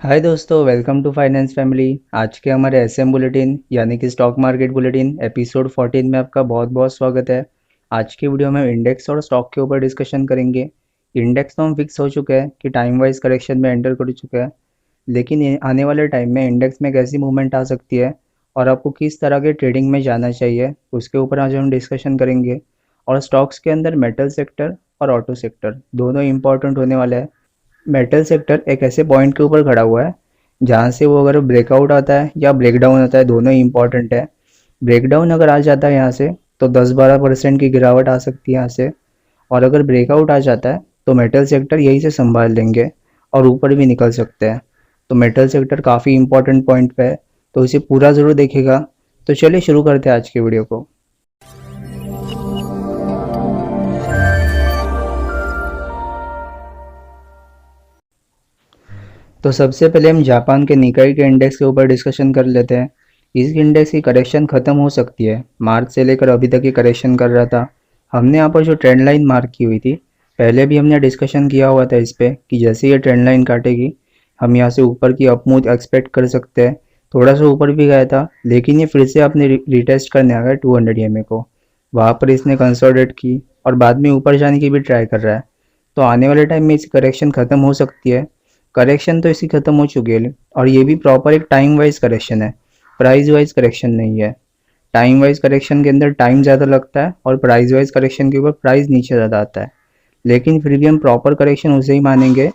हाय दोस्तों, welcome to finance family. आज के हमारे एसएम बुलेटिन यानी कि स्टॉक मार्केट बुलेटिन एपिसोड 14 में आपका बहुत बहुत स्वागत है। आज की वीडियो में हम इंडेक्स और स्टॉक के ऊपर डिस्कशन करेंगे। इंडेक्स तो हम फिक्स हो चुके हैं कि टाइम वाइज करेक्शन में एंटर कर चुके हैं, लेकिन आने वाले टाइम में इंडेक्स में कैसी मूवमेंट आ सकती है और आपको किस तरह के ट्रेडिंग में जाना चाहिए, उसके ऊपर आज हम डिस्कशन करेंगे। और स्टॉक्स के अंदर मेटल सेक्टर और ऑटो सेक्टर दोनों इंपॉर्टेंट होने वाले हैं। मेटल सेक्टर एक ऐसे पॉइंट के ऊपर खड़ा हुआ है जहाँ से वो अगर ब्रेकआउट आता है या ब्रेकडाउन आता है, दोनों ही इंपॉर्टेंट है। ब्रेकडाउन अगर आ जाता है यहाँ से तो 10-12% की गिरावट आ सकती है यहाँ से, और अगर ब्रेकआउट आ जाता है तो मेटल सेक्टर यहीं से संभाल लेंगे और ऊपर भी निकल सकते हैं। तो मेटल सेक्टर काफ़ी इंपॉर्टेंट पॉइंट पे है, तो इसे पूरा ज़रूर देखेगा। तो चलिए शुरू करते हैं आज की वीडियो को। तो सबसे पहले हम जापान के निकाई के इंडेक्स के ऊपर डिस्कशन कर लेते हैं। इस इंडेक्स की करेक्शन ख़त्म हो सकती है। मार्च से लेकर अभी तक की करेक्शन कर रहा था। हमने यहाँ पर जो ट्रेंड लाइन मार्क की हुई थी, पहले भी हमने डिस्कशन किया हुआ था इस पर कि जैसे ये ट्रेंड लाइन काटेगी हम यहाँ से ऊपर की अप मूव एक्सपेक्ट कर सकते हैं। थोड़ा सा ऊपर भी गया था, लेकिन ये फिर से आपने रिटेस्ट करने आ गया 200 EMA को। वहाँ पर इसने कंसोलिडेट की और बाद में ऊपर जाने की भी ट्राई कर रहा है। तो आने वाले टाइम में इसकी करेक्शन ख़त्म हो सकती है। करेक्शन तो इसकी ख़त्म हो चुकी है, और ये भी प्रॉपर एक टाइम वाइज करेक्शन है, प्राइस वाइज करेक्शन नहीं है। टाइम वाइज करेक्शन के अंदर टाइम ज़्यादा लगता है और प्राइस वाइज करेक्शन के ऊपर प्राइस नीचे ज़्यादा आता है। लेकिन फिर भी हम प्रॉपर करेक्शन उसे ही मानेंगे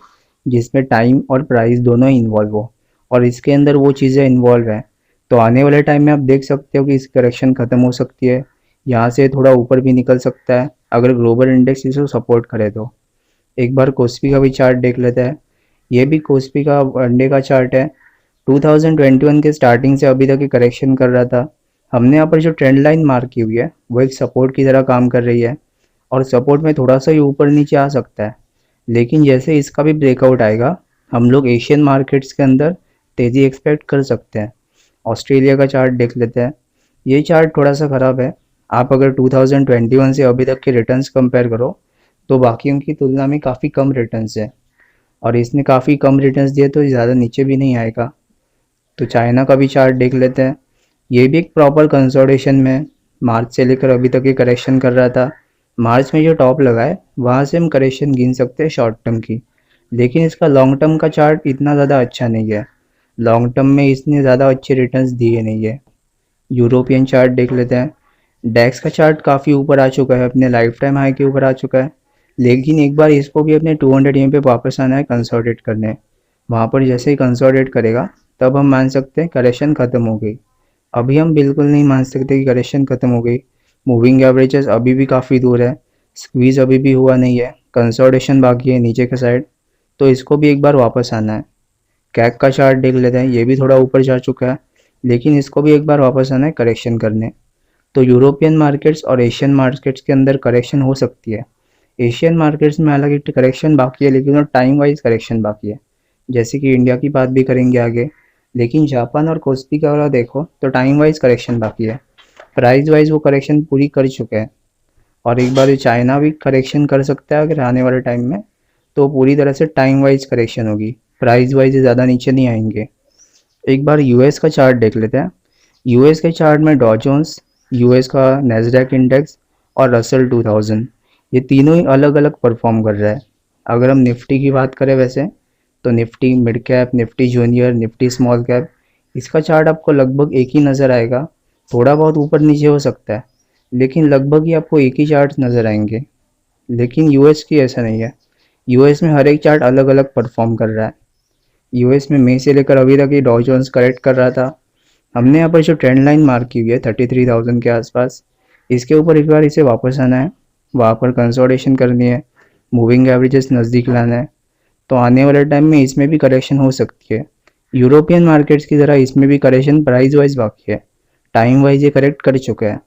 जिसमें टाइम और प्राइस दोनों ही इन्वॉल्व हो, और इसके अंदर वो चीज़ें इन्वॉल्व हैं। तो आने वाले टाइम में आप देख सकते हो कि इस करेक्शन ख़त्म हो सकती है। यहाँ से थोड़ा ऊपर भी निकल सकता है अगर ग्लोबल इंडेक्स इसे सपोर्ट करे तो। एक बार कोस्पी का भी चार्ट देख लेते हैं। ये भी कोस्पी का वनडे का चार्ट है। 2021 के स्टार्टिंग से अभी तक ये करेक्शन कर रहा था। हमने यहाँ पर जो ट्रेंड लाइन मार्क की हुई है वो एक सपोर्ट की तरह काम कर रही है, और सपोर्ट में थोड़ा सा ही ऊपर नीचे आ सकता है। लेकिन जैसे इसका भी ब्रेकआउट आएगा हम लोग एशियन मार्केट्स के अंदर तेज़ी एक्सपेक्ट कर सकते हैं। ऑस्ट्रेलिया का चार्ट देख लेते हैं। ये चार्ट थोड़ा सा ख़राब है। आप अगर 2021 से अभी तक के रिटर्न्स कंपेयर करो तो बाकियों की तुलना में काफ़ी कम रिटर्न्स है, और इसने काफ़ी कम रिटर्न्स दिए तो ज़्यादा नीचे भी नहीं आएगा। तो चाइना का भी चार्ट देख लेते हैं। ये भी एक प्रॉपर कंसोलिडेशन में है। मार्च से लेकर अभी तक ये करेक्शन कर रहा था। मार्च में जो टॉप लगा है वहाँ से हम करेक्शन गिन सकते हैं शॉर्ट टर्म की, लेकिन इसका लॉन्ग टर्म का चार्ट इतना ज़्यादा अच्छा नहीं है। लॉन्ग टर्म में इसने ज़्यादा अच्छे रिटर्न्स दिए नहीं है। यूरोपियन चार्ट देख लेते हैं। डैक्स का चार्ट काफ़ी ऊपर आ चुका है, अपने लाइफ टाइम हाई के ऊपर आ चुका है, लेकिन एक बार इसको भी अपने 200 EM पे वापस आना है कंसोलिडेट करने। वहाँ पर जैसे ही कंसोलिडेट करेगा तब हम मान सकते हैं करेक्शन ख़त्म हो गई। अभी हम बिल्कुल नहीं मान सकते कि करेक्शन ख़त्म हो गई। मूविंग एवरेजेस अभी भी काफ़ी दूर है, स्क्वीज़ अभी भी हुआ नहीं है, कंसोलिडेशन बाकी है नीचे के साइड। तो इसको भी एक बार वापस आना है। कैक का चार्ट देख लेते हैं। ये भी थोड़ा ऊपर जा चुका है, लेकिन इसको भी एक बार वापस आना है करेक्शन करने। तो यूरोपियन मार्केट्स और एशियन मार्केट्स के अंदर करेक्शन हो सकती है। एशियन मार्केट्स में हालांकि करेक्शन बाकी है, लेकिन वो टाइम वाइज करेक्शन बाकी है। जैसे कि इंडिया की बात भी करेंगे आगे, लेकिन जापान और कोस्पी का वाला देखो तो टाइम वाइज करेक्शन बाकी है। प्राइस वाइज वो करेक्शन पूरी कर चुके हैं, और एक बार चाइना भी करेक्शन कर सकता है अगर आने वाले टाइम में, तो पूरी तरह से टाइम वाइज करेक्शन होगी। प्राइस वाइज ज़्यादा नीचे नहीं आएंगे। एक बार यूएस का चार्ट देख लेते हैं। यूएस के चार्ट में डॉ जोन्स, यूएस का नैस्डैक इंडेक्स और रसल 2000, ये तीनों ही अलग अलग परफॉर्म कर रहा है। अगर हम निफ्टी की बात करें वैसे तो Nifty mid cap, Nifty junior, Nifty small cap, इसका चार्ट आपको लगभग एक ही नज़र आएगा। थोड़ा बहुत ऊपर नीचे हो सकता है, लेकिन लगभग ही आपको एक ही चार्ट नज़र आएंगे। लेकिन यूएस की ऐसा नहीं है। यूएस में हर एक चार्ट अलग अलग परफॉर्म कर रहा है। यूएस में मई से लेकर अभी तक ये डॉ जोन्स करेक्ट कर रहा था। हमने यहाँ पर जो ट्रेंड लाइन मार्क की हुई है 33,000 के आसपास, इसके ऊपर एक बार इसे वापस आना है, वहाँ पर कंसोलिडेशन करनी है, मूविंग एवरेजेस नज़दीक लाना है। तो आने वाले टाइम में इसमें भी करेक्शन हो सकती है। यूरोपियन मार्केट्स की तरह इसमें भी करेक्शन प्राइस वाइज बाकी है। टाइम वाइज ये करेक्ट कर चुका है।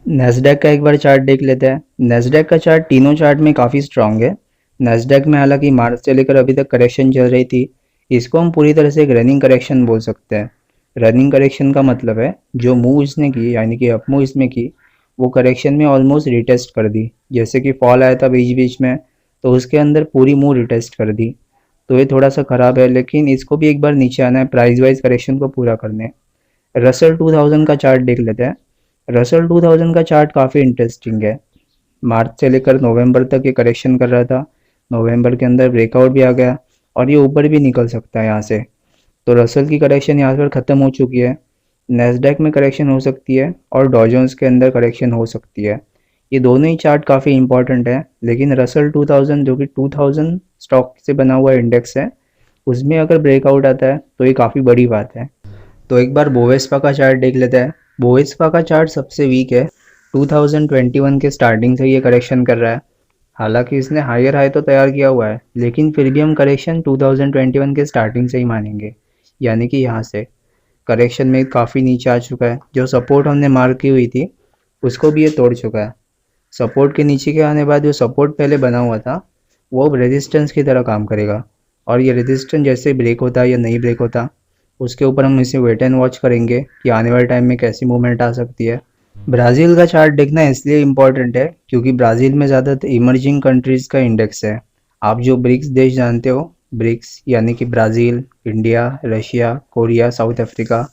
नेस्डैक का एक बार चार्ट देख लेते हैं। नेस्डैक का चार्ट तीनों चार्ट में काफ़ी स्ट्रांग है। नेस्डैक में हालांकि मार्च से लेकर अभी तक करेक्शन चल रही थी। इसको हम पूरी तरह से एक रनिंग करेक्शन बोल सकते हैं। रनिंग करेक्शन का मतलब है जो मूव इसने की, यानी कि अप मूव इसमें की, वो करेक्शन में ऑलमोस्ट रिटेस्ट कर दी। जैसे कि फॉल आया था बीच बीच में, तो उसके अंदर पूरी मूव रिटेस्ट कर दी। तो ये थोड़ा सा ख़राब है, लेकिन इसको भी एक बार नीचे आना है प्राइस वाइज करेक्शन को पूरा करने। रसल 2000 का चार्ट देख लेते हैं। रसल 2000 का चार्ट काफ़ी इंटरेस्टिंग है। मार्च से लेकर नवंबर तक ये करेक्शन कर रहा था। नवंबर के अंदर ब्रेकआउट भी आ गया और ये ऊपर भी निकल सकता है यहाँ से। तो रसल की करेक्शन यहाँ पर ख़त्म हो चुकी है। नैस्डैक में करेक्शन हो सकती है और डॉ जोन्स के अंदर करेक्शन हो सकती है। ये दोनों ही चार्ट काफ़ी इंपॉर्टेंट है, लेकिन रसल 2000 जो कि 2000 स्टॉक से बना हुआ इंडेक्स है, उसमें अगर ब्रेकआउट आता है तो ये काफ़ी बड़ी बात है। तो एक बार बोवेस्पा का चार्ट देख लेते हैं। बोवेस्पा का चार्ट सबसे वीक है। 2021 के स्टार्टिंग से ये करेक्शन कर रहा है। हालांकि इसने हायर हाई तो तैयार किया हुआ है, लेकिन फिर भी हम करेक्शन 2021 के स्टार्टिंग से ही मानेंगे, यानी कि यहाँ से करेक्शन में काफ़ी नीचे आ चुका है। जो सपोर्ट हमने मार्क की हुई थी उसको भी ये तोड़ चुका है। सपोर्ट के नीचे के आने बाद जो सपोर्ट पहले बना हुआ था वो अब रेजिस्टेंस की तरह काम करेगा, और ये रेजिस्टेंस जैसे ब्रेक होता है या नहीं ब्रेक होता, उसके ऊपर हम इसे वेट एंड वॉच करेंगे कि आने वाले टाइम में कैसी मूवमेंट आ सकती है। ब्राज़ील का चार्ट देखना इसलिए इम्पॉर्टेंट है क्योंकि ब्राज़ील में ज़्यादातर इमर्जिंग कंट्रीज़ का इंडेक्स है। आप जो ब्रिक्स देश जानते हो, ब्रिक्स यानी कि Brazil, India, Russia, Korea, south Africa,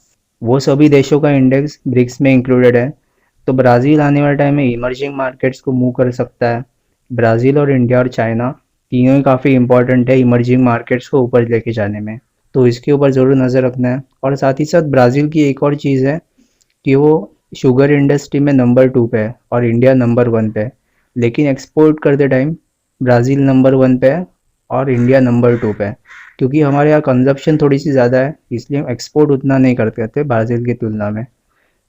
वो सभी देशों का इंडेक्स ब्रिक्स में इंक्लूडेड है। तो ब्राज़ील आने वाले टाइम में इमर्जिंग मार्केट्स को मूव कर सकता है। ब्राज़ील और इंडिया और चाइना तीनों ही काफ़ी इंपॉर्टेंट है इमर्जिंग मार्केट्स को ऊपर लेके जाने में। तो इसके ऊपर ज़रूर नज़र रखना है। और साथ ही साथ ब्राज़ील की एक और चीज़ है कि वो शुगर इंडस्ट्री में नंबर 2 पे है और इंडिया नंबर 1 पे है, लेकिन एक्सपोर्ट करते टाइम ब्राज़ील नंबर 1 पे है और इंडिया नंबर 2 पे है। क्योंकि हमारे यहाँ कंजप्शन थोड़ी सी ज़्यादा है, इसलिए हम एक्सपोर्ट उतना नहीं करते थे ब्राज़ील की तुलना में।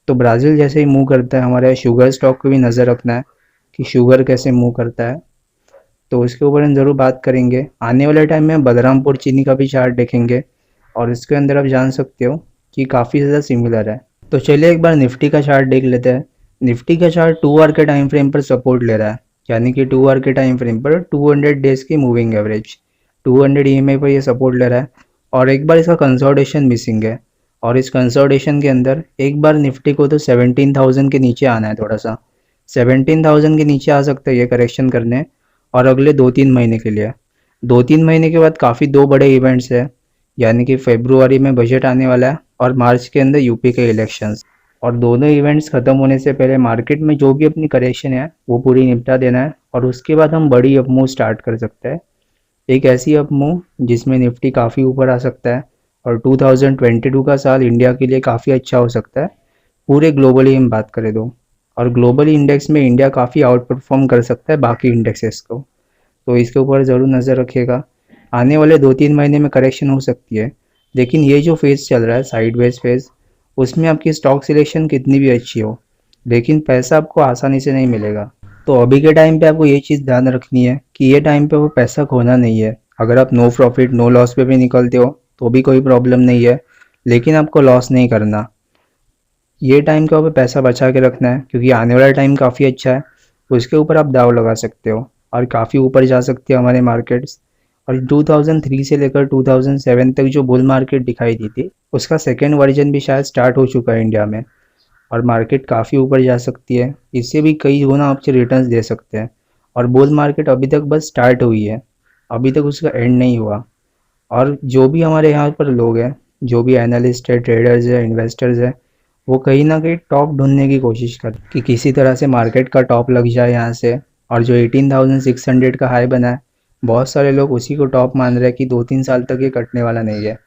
तो ब्राज़ील जैसे ही मूव करता है, हमारे यहाँ शुगर स्टॉक को भी नज़र रखना है कि शुगर कैसे मूव करता है। तो उसके ऊपर हम ज़रूर बात करेंगे। आने वाले टाइम में बलरामपुर चीनी का भी चार्ट देखेंगे और इसके अंदर आप जान सकते हो कि काफ़ी ज़्यादा सिमिलर है। तो चलिए एक बार निफ्टी का चार्ट देख लेते हैं। निफ्टी का चार्ट 2 आवर के टाइम फ्रेम पर सपोर्ट ले रहा है, यानी कि 2 आवर के टाइम फ्रेम पर 200 डेज की मूविंग एवरेज 200 ईएमए पर ये सपोर्ट ले रहा है। और एक बार इसका कंसोलिडेशन मिसिंग है, और इस कंसोलिडेशन के अंदर एक बार निफ्टी को तो 17,000 के नीचे आना है। थोड़ा सा 17,000 के नीचे आ सकता है ये करेक्शन करने, और अगले 2-3 महीने के लिए। 2-3 महीने के बाद काफ़ी 2 बड़े इवेंट्स हैं, यानी कि फरवरी में बजट आने वाला है और मार्च के अंदर यूपी के इलेक्शंस। और दोनों इवेंट्स ख़त्म होने से पहले मार्केट में जो भी अपनी करेक्शन है वो पूरी निपटा देना है, और उसके बाद हम बड़ी अप मूव स्टार्ट कर सकते हैं। एक ऐसी अप मूव जिसमें निफ्टी काफ़ी ऊपर आ सकता है, और 2022 का साल इंडिया के लिए काफ़ी अच्छा हो सकता है। पूरे ग्लोबली हम बात करें तो, और ग्लोबली इंडेक्स में इंडिया काफ़ी आउट परफॉर्म कर सकता है बाकी इंडेक्सेस को। तो इसके ऊपर ज़रूर नज़र रखिएगा। आने वाले 2-3 महीने में करेक्शन हो सकती है, लेकिन ये जो फेज़ चल रहा है साइडवेज फेज़, उसमें आपकी स्टॉक सिलेक्शन कितनी भी अच्छी हो, लेकिन पैसा आपको आसानी से नहीं मिलेगा। तो अभी के टाइम पे आपको ये चीज़ ध्यान रखनी है कि ये टाइम पे वो पैसा खोना नहीं है। अगर आप नो प्रॉफिट नो लॉस पे भी निकलते हो तो भी कोई प्रॉब्लम नहीं है, लेकिन आपको लॉस नहीं करना। ये टाइम के ऊपर पैसा बचा के रखना है, क्योंकि आने वाला टाइम काफ़ी अच्छा है। उसके ऊपर आप दाव लगा सकते हो और काफ़ी ऊपर जा सकती है हमारे मार्केट्स। और 2003 से लेकर 2007 तक जो बुल मार्केट दिखाई दी थी, उसका सेकेंड वर्जन भी शायद स्टार्ट हो चुका है इंडिया में, और मार्केट काफ़ी ऊपर जा सकती है। इससे भी कई गुना आपसे रिटर्न्स दे सकते हैं। और बुल मार्केट अभी तक बस स्टार्ट हुई है, अभी तक उसका एंड नहीं हुआ। और जो भी हमारे यहाँ पर लोग हैं, जो भी एनालिस्ट है, ट्रेडर्स है, इन्वेस्टर्स है, वो कहीं ना कहीं टॉप ढूंढने की कोशिश कर कि किसी तरह से मार्केट का टॉप लग जाए यहाँ से। और जो 18,600 का हाई बना है, बहुत सारे लोग उसी को टॉप मान रहे हैं कि 2-3 साल तक ये कटने वाला नहीं है।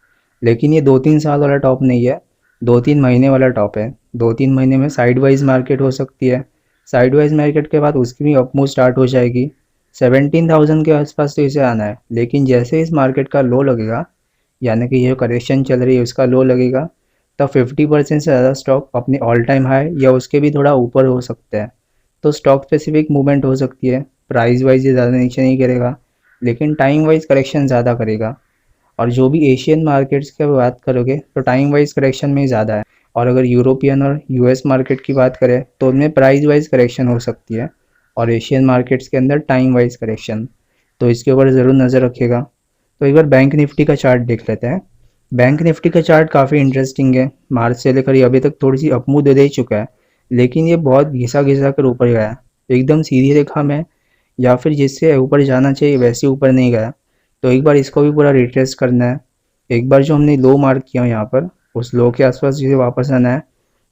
लेकिन ये 2-3 साल वाला टॉप नहीं है, 2-3 महीने वाला टॉप है। 2-3 महीने में साइडवाइज मार्केट हो सकती है। साइडवाइज मार्केट के बाद उसकी भी अपमूव स्टार्ट हो जाएगी। 17,000 के आसपास तो इसे आना है, लेकिन जैसे इस मार्केट का लो लगेगा, यानी कि ये करेक्शन चल रही है उसका लो लगेगा, तब 50% से ज़्यादा स्टॉक अपने ऑल टाइम हाई या उसके भी थोड़ा ऊपर हो सकते हैं। तो स्टॉक स्पेसिफिक मूवमेंट हो सकती है। प्राइस वाइज ये ज़्यादा नीचे नहीं करेगा, लेकिन टाइम वाइज करेक्शन ज़्यादा करेगा। और जो भी एशियन मार्केट्स की बात करोगे तो टाइम वाइज करेक्शन में ही ज़्यादा है। और अगर यूरोपियन और यूएस मार्केट की बात करें तो उनमें प्राइस वाइज करेक्शन हो सकती है, और एशियन मार्केट्स के अंदर टाइम वाइज करेक्शन। तो इसके ऊपर ज़रूर नज़र रखिएगा। तो एक बार बैंक निफ्टी का चार्ट देख लेते हैं। बैंक निफ्टी का चार्ट काफ़ी इंटरेस्टिंग है। मार्च से लेकर ये अभी तक थोड़ी सी अपमूव दे चुका है, लेकिन ये बहुत घिसा घिसा कर ऊपर गया है। एकदम सीधी रेखा में या फिर जिससे ऊपर जाना चाहिए वैसे ऊपर नहीं गया। तो एक बार इसको भी पूरा रिट्रेस करना है। एक बार जो हमने लो मार्क किया यहाँ पर, उस लो के आसपास जिसे वापस आना है,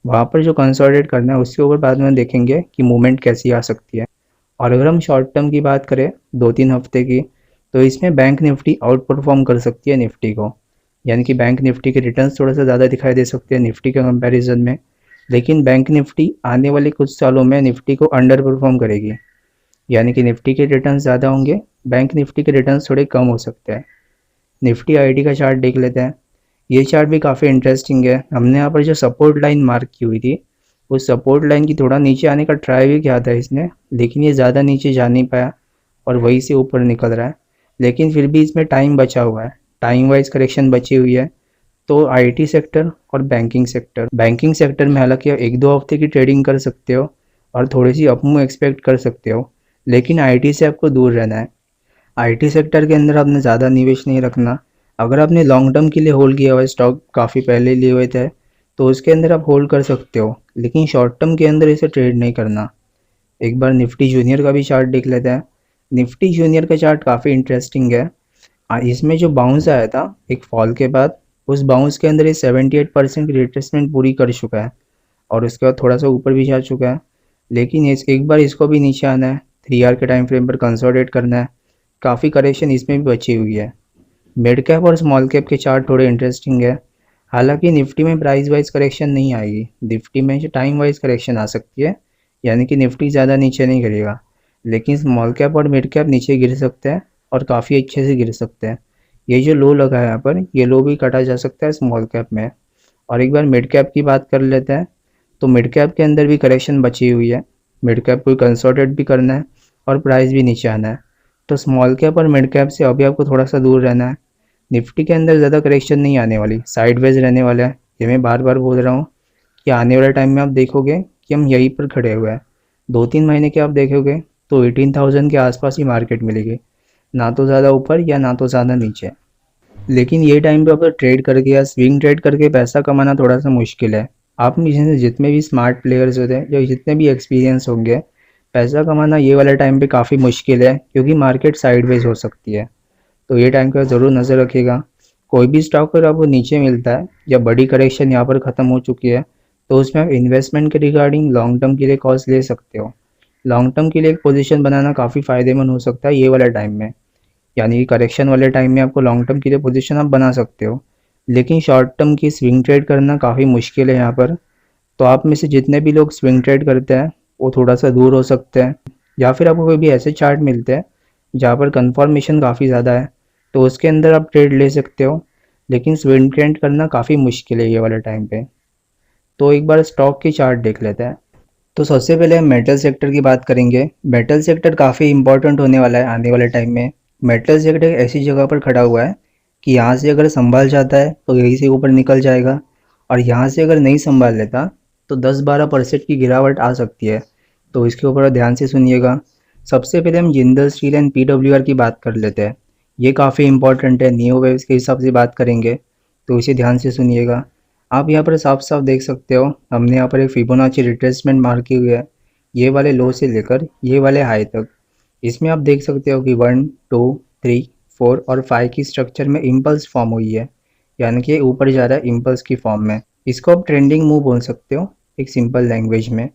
वहाँ पर जो कंसोलिडेट करना है उसके ऊपर बाद में देखेंगे कि मूवमेंट कैसी आ सकती है। और अगर हम शॉर्ट टर्म की बात करें 2-3 हफ्ते की, तो इसमें बैंक निफ्टी आउट परफॉर्म कर सकती है निफ्टी को। यानी कि बैंक निफ्टी के रिटर्न्स थोड़ा सा ज़्यादा दिखाई दे सकते हैं निफ्टी के कंपैरिजन में। लेकिन बैंक निफ्टी आने वाले कुछ सालों में निफ्टी को अंडर परफॉर्म करेगी। यानी कि निफ्टी के रिटर्न्स ज़्यादा होंगे, बैंक निफ्टी के रिटर्न्स थोड़े कम हो सकते हैं। निफ्टी आईडी का चार्ट देख लेते हैं। ये चार्ट भी काफ़ी इंटरेस्टिंग है। हमने यहाँ पर जो सपोर्ट लाइन मार्क की हुई थी, उस सपोर्ट लाइन की थोड़ा नीचे आने का ट्राई भी किया था इसने, लेकिन ये ज़्यादा नीचे जा नहीं पाया और वहीं से ऊपर निकल रहा है। लेकिन फिर भी इसमें टाइम बचा हुआ है, टाइम वाइज करेक्शन बची हुई है। तो आईटी सेक्टर और बैंकिंग सेक्टर में हालांकि आप 1-2 हफ्ते की ट्रेडिंग कर सकते हो और थोड़ी सी अपमूव एक्सपेक्ट कर सकते हो, लेकिन आईटी से आपको दूर रहना है। आईटी सेक्टर के अंदर आपने ज़्यादा निवेश नहीं रखना। अगर आपने लॉन्ग टर्म के लिए होल्ड किया हुआ है, स्टॉक काफ़ी पहले लिए हुए थे, तो उसके अंदर आप होल्ड कर सकते हो, लेकिन शॉर्ट टर्म के अंदर इसे ट्रेड नहीं करना। एक बार निफ्टी जूनियर का भी चार्ट देख लेते हैं। निफ्टी जूनियर का चार्ट काफ़ी इंटरेस्टिंग है। इसमें जो बाउंस आया था एक फॉल के बाद, उस बाउंस के अंदर ये 78% की रिट्रेसमेंट पूरी कर चुका है और उसके बाद थोड़ा सा ऊपर भी जा चुका है। लेकिन एक बार इसको भी नीचे आना है, 3 आवर के टाइम फ्रेम पर कंसोलिडेट करना है। काफ़ी करेक्शन इसमें भी बची हुई है। मिड कैप और स्मॉल कैप के चार्ट थोड़े इंटरेस्टिंग है। हालांकि निफ्टी में प्राइस वाइज करेक्शन नहीं आएगी, निफ्टी में टाइम वाइज करेक्शन आ सकती है। यानी कि निफ्टी ज़्यादा नीचे नहीं गिरेगा, लेकिन स्मॉल कैप और मिड कैप नीचे गिर सकते हैं और काफ़ी अच्छे से गिर सकते हैं। ये जो लो लगा है यहाँ पर, ये लो भी काटा जा सकता है स्मॉल कैप में। और एक बार मिड कैप की बात कर लेते हैं। तो मिड कैप के अंदर भी करेक्शन बची हुई है। मिड कैप को कंसोलिडेट भी करना है और प्राइस भी नीचे आना है। तो स्मॉल कैप और मिड कैप से अभी आपको थोड़ा सा दूर रहना है। निफ्टी के अंदर ज़्यादा करेक्शन नहीं आने वाली, साइडवेज रहने वाला है। ये मैं बार बार बोल रहा हूँ कि आने वाले टाइम में आप देखोगे कि हम यहीं पर खड़े हुए हैं। 2-3 महीने के आप देखोगे तो 18,000 के आसपास ही मार्केट मिलेगी, ना तो ज़्यादा ऊपर या ना तो ज़्यादा नीचे। लेकिन ये टाइम पे अगर ट्रेड करके या स्विंग ट्रेड करके पैसा कमाना थोड़ा सा मुश्किल है। आप में से जितने भी स्मार्ट प्लेयर्स होते हैं या जितने भी एक्सपीरियंस होंगे, पैसा कमाना ये वाले टाइम पे काफ़ी मुश्किल है, क्योंकि मार्केट साइडवेज हो सकती है। तो ये टाइम का ज़रूर नज़र रखिएगा। कोई भी स्टॉक अगर आपको नीचे मिलता है या बड़ी करेक्शन यहाँ पर ख़त्म हो चुकी है, तो उसमें आप इन्वेस्टमेंट के रिगार्डिंग लॉन्ग टर्म के लिए कॉल्स ले सकते हो। लॉन्ग टर्म के लिए एक पोजीशन बनाना काफ़ी फ़ायदेमंद हो सकता है ये वाले टाइम में। यानी कि करेक्शन वाले टाइम में आपको लॉन्ग टर्म के लिए पोजीशन आप बना सकते हो, लेकिन शॉर्ट टर्म की स्विंग ट्रेड करना काफ़ी मुश्किल है यहाँ पर। तो आप में से जितने भी लोग स्विंग ट्रेड करते हैं वो थोड़ा सा दूर हो सकते हैं, या फिर आपको कोई भी ऐसे चार्ट मिलते हैं जहाँ पर कंफर्मेशन काफ़ी ज़्यादा है, तो उसके अंदर आप ट्रेड ले सकते हो। लेकिन स्विंग ट्रेड करना काफ़ी मुश्किल है ये वाले टाइम पे। तो एक बार स्टॉक की चार्ट देख लेते हैं। तो सबसे पहले हम मेटल सेक्टर की बात करेंगे। मेटल सेक्टर काफ़ी इंपॉर्टेंट होने वाला है आने वाले टाइम में। मेटल सेक्टर एक ऐसी जगह पर खड़ा हुआ है कि यहाँ से अगर संभाल जाता है तो यहीं से ऊपर निकल जाएगा, और यहाँ से अगर नहीं संभाल लेता तो 10-12% की गिरावट आ सकती है। तो इसके ऊपर ध्यान से सुनिएगा। सबसे पहले हम जिंदल स्टील एंड PWR की बात कर लेते हैं। ये काफ़ी इंपॉर्टेंट है, नियो वेव्स के हिसाब से बात करेंगे, तो इसे ध्यान से सुनिएगा। आप यहाँ पर साफ साफ देख सकते हो, हमने यहाँ पर एक फिबोनाची रिट्रेसमेंट मार्क की हुई है, ये वाले लो से लेकर ये वाले हाई तक। इसमें आप देख सकते हो कि 1, 2, 3, 4 और 5 की स्ट्रक्चर में इम्पल्स फॉर्म हुई है, यानी कि ऊपर जा रहा है इम्पल्स की फॉर्म में। इसको आप ट्रेंडिंग मूव बोल सकते हो एक सिंपल लैंग्वेज में।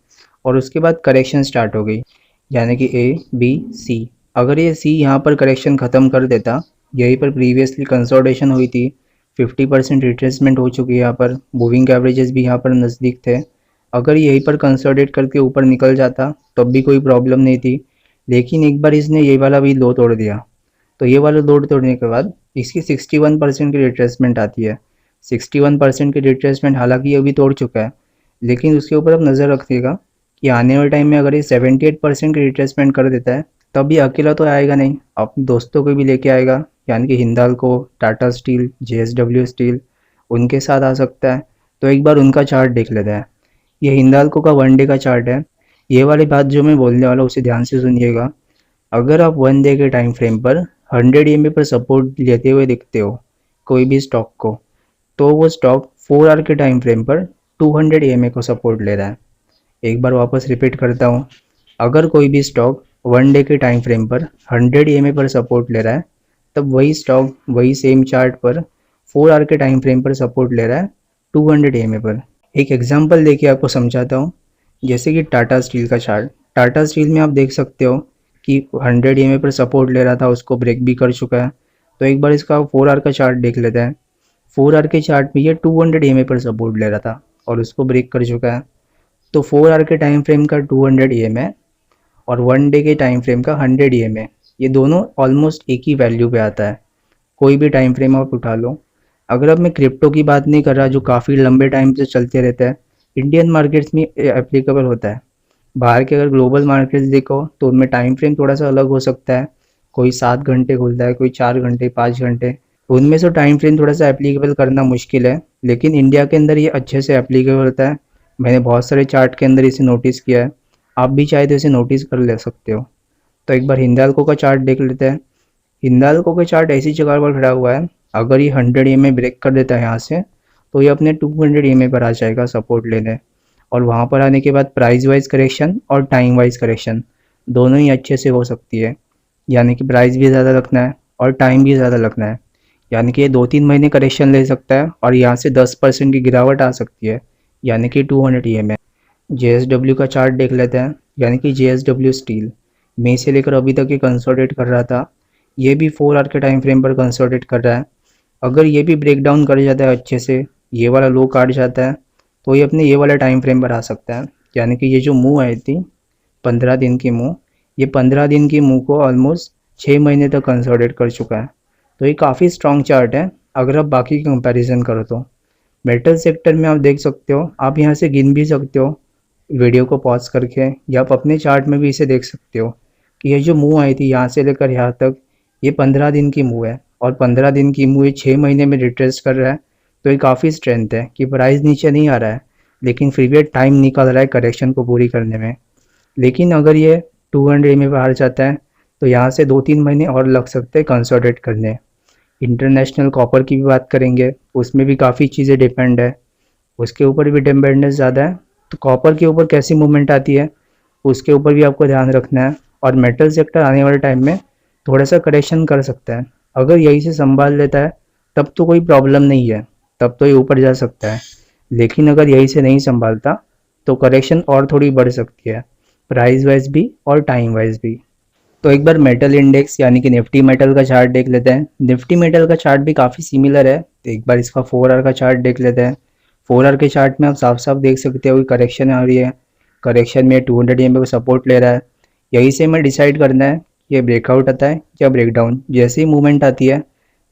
और उसके बाद करेक्शन स्टार्ट हो गई, यानी कि A, B, C। अगर ये C यहाँ पर करेक्शन ख़त्म कर देता, यहीं पर प्रीवियसली कंसोलिडेशन हुई थी, 50% रिट्रेसमेंट हो चुकी है यहाँ पर, मूविंग एवरेजेस भी यहाँ पर नज़दीक थे। अगर यहीं पर कंसोलिडेट करके ऊपर निकल जाता तब भी कोई प्रॉब्लम नहीं थी। लेकिन एक बार इसने ये वाला भी लो तोड़ दिया, तो ये वाला लो तोड़ने के बाद इसकी 61% की रिट्रेसमेंट आती है। 61% की रिट्रेसमेंट हालांकि ये अभी तोड़ चुका है, लेकिन उसके ऊपर आप नज़र रखिएगा कि आने वाले टाइम में अगर ये 78% की रिट्रेसमेंट कर देता है, तब ये अकेला तो आएगा नहीं, अपने दोस्तों को भी लेके आएगा, यानी कि Hindalco, Tata steel, JSW steel, उनके साथ आ सकता है। तो एक बार उनका चार्ट देख लेता है। ये हिंदाल्को का 1 डे का चार्ट है। ये वाली बात जो मैं बोलने वाला हूँ उसे ध्यान से सुनिएगा। अगर आप 1 डे के टाइम फ्रेम पर 100 EMA पर सपोर्ट लेते हुए दिखते हो कोई भी स्टॉक को, तो वो स्टॉक 4 आवर के टाइम फ्रेम पर 200 EMA को सपोर्ट ले रहा है। एक बार वापस रिपीट करता हूँ, अगर कोई भी स्टॉक 1 डे के टाइम फ्रेम पर 100 EMA पर सपोर्ट ले रहा है, तब वही स्टॉक वही सेम चार्ट पर 4 आवर के टाइम फ्रेम पर सपोर्ट ले रहा है 200 EMA पर। एक एग्जांपल देके आपको समझाता हूँ। जैसे कि टाटा स्टील का चार्ट, टाटा स्टील में आप देख सकते हो कि 100 EMA पर सपोर्ट ले रहा था, उसको ब्रेक भी कर चुका है। तो एक बार इसका 4 आवर का चार्ट देख लेते हैं। 4 आवर के चार्ट में ये 200 EMA पर सपोर्ट ले रहा था और उसको ब्रेक कर चुका है। तो 4 आवर के टाइम फ्रेम का 200 EMA और 1 डे के टाइम फ्रेम का 100 EMA, ये दोनों ऑलमोस्ट एक ही वैल्यू पे आता है। कोई भी टाइम फ्रेम आप उठा लो। अगर अब मैं क्रिप्टो की बात नहीं कर रहा जो काफ़ी लंबे टाइम से चलते रहता है, इंडियन मार्केट्स में एप्लीकेबल होता है। बाहर के अगर ग्लोबल मार्केट्स देखो तो उनमें टाइम फ्रेम थोड़ा सा अलग हो सकता है। कोई 7 घंटे खुलता है, कोई 4 घंटे 5 घंटे। उनमें से टाइम फ्रेम थोड़ा सा एप्लीकेबल करना मुश्किल है, लेकिन इंडिया के अंदर ये अच्छे से एप्लीकेबल होता है। मैंने बहुत सारे चार्ट के अंदर इसे नोटिस किया है, आप भी चाहे तो इसे नोटिस कर ले सकते हो। तो एक बार हिंदाल्को का चार्ट देख लेते हैं। हिंदाल्को का चार्ट ऐसी जगह पर खड़ा हुआ है, अगर ये 100 EMA ब्रेक कर देता है यहाँ से, तो ये अपने 200 EMA पर आ जाएगा सपोर्ट लेने। और वहाँ पर आने के बाद प्राइस वाइज करेक्शन और टाइम वाइज करेक्शन दोनों ही अच्छे से हो सकती है। यानी कि प्राइस भी ज़्यादा रखना है और टाइम भी ज़्यादा रखना है। यानी कि ये 2-3 महीने करेक्शन ले सकता है और यहाँ से 10% की गिरावट आ सकती है, यानी कि 200 EMA। JSW का चार्ट देख लेते हैं। यानी कि JSW स्टील मई से लेकर अभी तक ये कंसोलिडेट कर रहा था। ये भी 4 आवर के टाइम फ्रेम पर कंसोलिडेट कर रहा है। अगर ये भी ब्रेक डाउन कर जाता है अच्छे से, ये वाला लो काट जाता है, तो ये अपने ये वाला टाइम फ्रेम पर आ सकता है। यानी कि ये जो मूव आई थी 15 दिन की मूव, ये 15 दिन की मूव को ऑलमोस्ट 6 महीने तक कंसोलिडेट कर चुका है। तो ये काफ़ी स्ट्रॉन्ग चार्ट है अगर आप बाकी की कंपैरिजन करो तो। मेटल सेक्टर में आप देख सकते हो, आप यहाँ से गिन भी सकते हो वीडियो को पॉज करके, या आप अपने चार्ट में भी इसे देख सकते हो कि ये जो मूव आई थी यहाँ से लेकर यहाँ तक, ये 15 दिन की मूव है और 15 दिन की मूव ये 6 महीने में रिट्रेस कर रहा है। तो ये काफ़ी स्ट्रेंथ है कि प्राइस नीचे नहीं आ रहा है, लेकिन फिर भी टाइम निकाल रहा है करेक्शन को पूरी करने में। लेकिन अगर ये 200 EMA पर हार जाता है तो यहाँ से 2-3 महीने और लग सकते हैं कंसोलिडेट करने। इंटरनेशनल कॉपर की भी बात करेंगे, उसमें भी काफ़ी चीज़ें डिपेंड है, उसके ऊपर भी डिपेंडेंस ज़्यादा है। तो कॉपर के ऊपर कैसी मूवमेंट आती है उसके ऊपर भी आपको ध्यान रखना है। और मेटल सेक्टर आने वाले टाइम में थोड़ा सा करेक्शन कर सकता है। अगर यही से संभाल लेता है तब तो कोई प्रॉब्लम नहीं है, तब तो ये ऊपर जा सकता है। लेकिन अगर यही से नहीं संभालता तो करेक्शन और थोड़ी बढ़ सकती है, प्राइस वाइज भी और टाइम वाइज भी। तो एक बार मेटल इंडेक्स यानी कि निफ्टी मेटल का चार्ट देख लेते हैं। निफ्टी मेटल का चार्ट भी काफ़ी सिमिलर है, तो एक बार इसका 4 आवर का चार्ट देख लेते हैं। 4 आवर के चार्ट में आप साफ साफ देख सकते हो कि करेक्शन आ रही है। करेक्शन में 200 EMA को सपोर्ट ले रहा है। यही से हमें डिसाइड करना है कि ये ब्रेकआउट आता है या ब्रेकडाउन। जैसे ही मूवमेंट आती है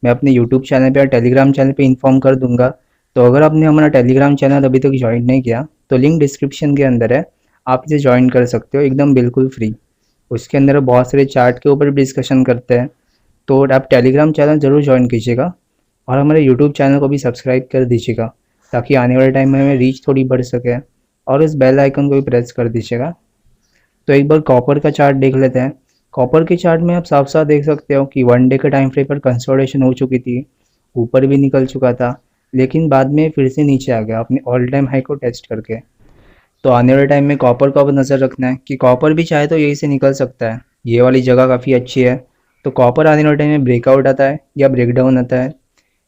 मैं अपने यूट्यूब चैनल पे और टेलीग्राम चैनल पे इन्फॉर्म कर दूंगा। तो अगर आपने हमारा टेलीग्राम चैनल अभी तक ज्वाइन नहीं किया तो लिंक डिस्क्रिप्शन के अंदर है, आप इसे ज्वाइन कर सकते हो एकदम बिल्कुल फ्री। उसके अंदर बहुत सारे चार्ट के ऊपर भी डिस्कशन करते हैं। तो आप टेलीग्राम चैनल ज़रूर ज्वाइन कीजिएगा और हमारे यूट्यूब चैनल को भी सब्सक्राइब कर दीजिएगा, ताकि आने वाले टाइम में हमें रीच थोड़ी बढ़ सके। और इस बेल आइकन को भी प्रेस कर दीजिएगा। तो एक बार कॉपर का चार्ट देख लेते हैं। कॉपर के चार्ट में आप साफ साफ देख सकते हो कि 1 डे के टाइम फ्रेम पर कंसोलिडेशन हो चुकी थी, ऊपर भी निकल चुका था, लेकिन बाद में फिर से नीचे आ गया अपने ऑल टाइम हाई को टेस्ट करके। तो आने वाले टाइम में कॉपर को अब नज़र रखना है कि कॉपर भी चाहे तो यही से निकल सकता है। ये वाली जगह काफ़ी अच्छी है, तो कॉपर आने वाले टाइम में ब्रेकआउट आता है या ब्रेकडाउन आता है,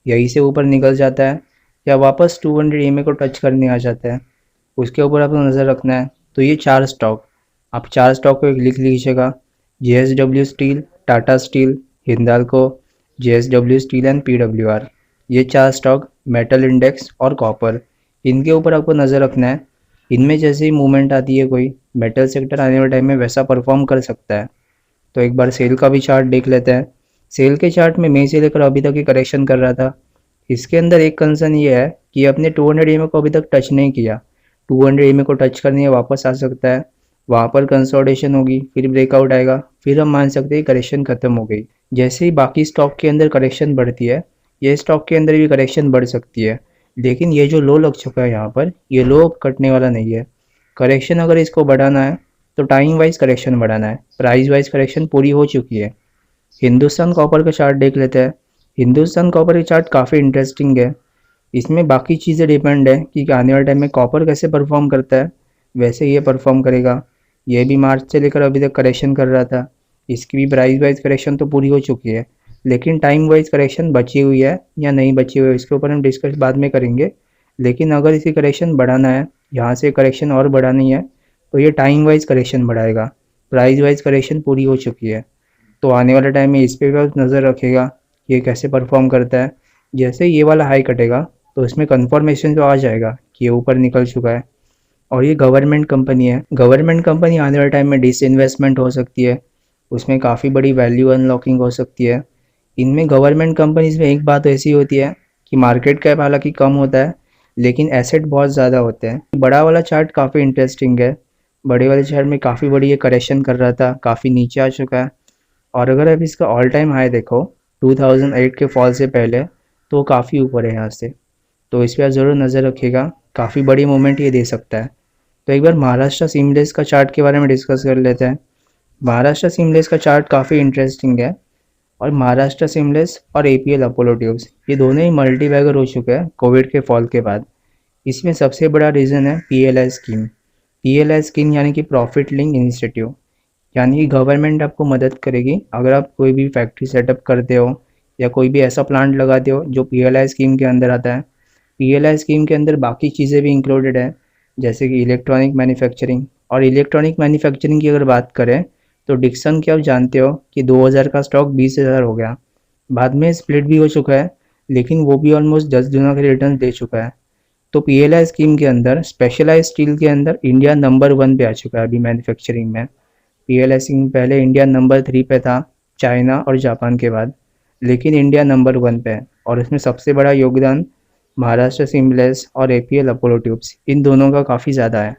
यहीं से ऊपर निकल जाता है या वापस 200 EMA को टच करने आ जाता है, उसके ऊपर आपको नज़र रखना है। तो ये 4 स्टॉक, आप 4 स्टॉक को एक लिख लीजिएगा। JSW steel, Tata steel, Hindalco, JSW steel and PWR, ये 4 स्टॉक मेटल इंडेक्स और कॉपर, इनके ऊपर आपको नज़र रखना है। इनमें जैसे ही मूवमेंट आती है कोई, मेटल सेक्टर आने वाले टाइम में वैसा परफॉर्म कर सकता है। तो एक बार सेल का भी चार्ट देख लेते हैं। सेल के चार्ट में मई से लेकर अभी तक ही करेक्शन कर रहा था। इसके अंदर एक कंसर्न ये है कि ये अपने 200 EMA को अभी तक टच नहीं किया। 200 EMA को टच करने वापस आ सकता है, वहाँ पर कंसोलिडेशन होगी, फिर ब्रेकआउट आएगा, फिर हम मान सकते हैं करेक्शन खत्म हो गई। जैसे ही बाकी स्टॉक के अंदर करेक्शन बढ़ती है, ये स्टॉक के अंदर भी करेक्शन बढ़ सकती है। लेकिन ये जो लो लग चुका है यहाँ पर, ये लो कटने वाला नहीं है। करेक्शन अगर इसको बढ़ाना है तो टाइम वाइज करेक्शन बढ़ाना है, प्राइस वाइज करेक्शन पूरी हो चुकी है। हिंदुस्तान कॉपर का चार्ट देख लेते हैं। हिंदुस्तान कॉपर का चार्ट काफ़ी इंटरेस्टिंग है। इसमें बाकी चीज़ें डिपेंड है कि आने वाले टाइम में कॉपर कैसे परफॉर्म करता है, वैसे ये परफॉर्म करेगा। ये भी मार्च से लेकर अभी तक करेक्शन कर रहा था, इसकी भी प्राइस वाइज करेक्शन तो पूरी हो चुकी है। लेकिन टाइम वाइज करेक्शन बची हुई है या नहीं बची हुई है इसके ऊपर हम डिस्कस बाद में करेंगे। लेकिन अगर इसी करेक्शन बढ़ाना है, यहाँ से करेक्शन और बढ़ानी है, तो ये टाइम वाइज करेक्शन बढ़ाएगा। प्राइस वाइज करेक्शन पूरी हो चुकी है, तो आने वाले टाइम में इस पे भी नज़र रखेगा कि ये कैसे परफॉर्म करता है। जैसे ये वाला हाई कटेगा तो इसमें कन्फर्मेशन तो आ जाएगा कि ये ऊपर निकल चुका है। और ये गवर्नमेंट कंपनी है, गवर्नमेंट कंपनी आने वाले टाइम में डिसइन्वेस्टमेंट हो सकती है, उसमें काफ़ी बड़ी वैल्यू अनलॉकिंग हो सकती है। इनमें गवर्नमेंट कंपनीज में एक बात ऐसी होती है कि मार्केट कैप हालांकि कम होता है, लेकिन एसेट बहुत ज़्यादा होते हैं। बड़ा वाला चार्ट काफ़ी इंटरेस्टिंग है, बड़े वाले चार्ट में काफ़ी बड़ी ये करेक्शन कर रहा था, काफ़ी नीचे आ चुका है। और अगर आप इसका ऑल टाइम हाई देखो 2008 के फॉल से पहले, तो काफ़ी ऊपर है यहाँ से, तो इस पर ज़रूर नज़र रखिएगा, काफ़ी बड़ी मूवमेंट ये दे सकता है। तो एक बार महाराष्ट्र सीमलेस का चार्ट के बारे में डिस्कस कर लेते हैं। महाराष्ट्र सीमलेस का चार्ट काफ़ी इंटरेस्टिंग है, और महाराष्ट्र सीमलेस और एपीएल अपोलो ट्यूब्स ये दोनों ही मल्टी बैगर हो चुके हैं कोविड के फॉल के बाद। इसमें सबसे बड़ा रीज़न है पीएलआई स्कीम। पीएलआई स्कीम यानी कि प्रॉफिट लिंक इंसेंटिव, यानी कि गवर्नमेंट आपको मदद करेगी अगर आप कोई भी फैक्ट्री सेटअप करते हो या कोई भी ऐसा प्लांट लगाते हो जो पीएलआई स्कीम के अंदर आता है। पीएलआई स्कीम के अंदर बाकी चीज़ें भी इंक्लूडेड है, जैसे कि इलेक्ट्रॉनिक मैन्युफैक्चरिंग। और इलेक्ट्रॉनिक मैन्युफैक्चरिंग की अगर बात करें तो डिक्सन के आप जानते हो कि 2000 का स्टॉक 20,000 हो गया, बाद में स्प्लिट भी हो चुका है, लेकिन वो भी ऑलमोस्ट 10 गुना के रिटर्न दे चुका है। तो पीएलआई स्कीम के अंदर स्पेशलाइज स्टील के अंदर इंडिया नंबर 1 पे आ चुका है अभी मैन्युफैक्चरिंग में। पीएलआई स्कीम पहले इंडिया नंबर 3 पे था, चाइना और जापान के बाद, लेकिन इंडिया नंबर 1 पे है। और इसमें सबसे बड़ा योगदान महाराष्ट्र सीमलेस और एपीएल अपोलो ट्यूब्स इन दोनों का काफ़ी ज़्यादा है।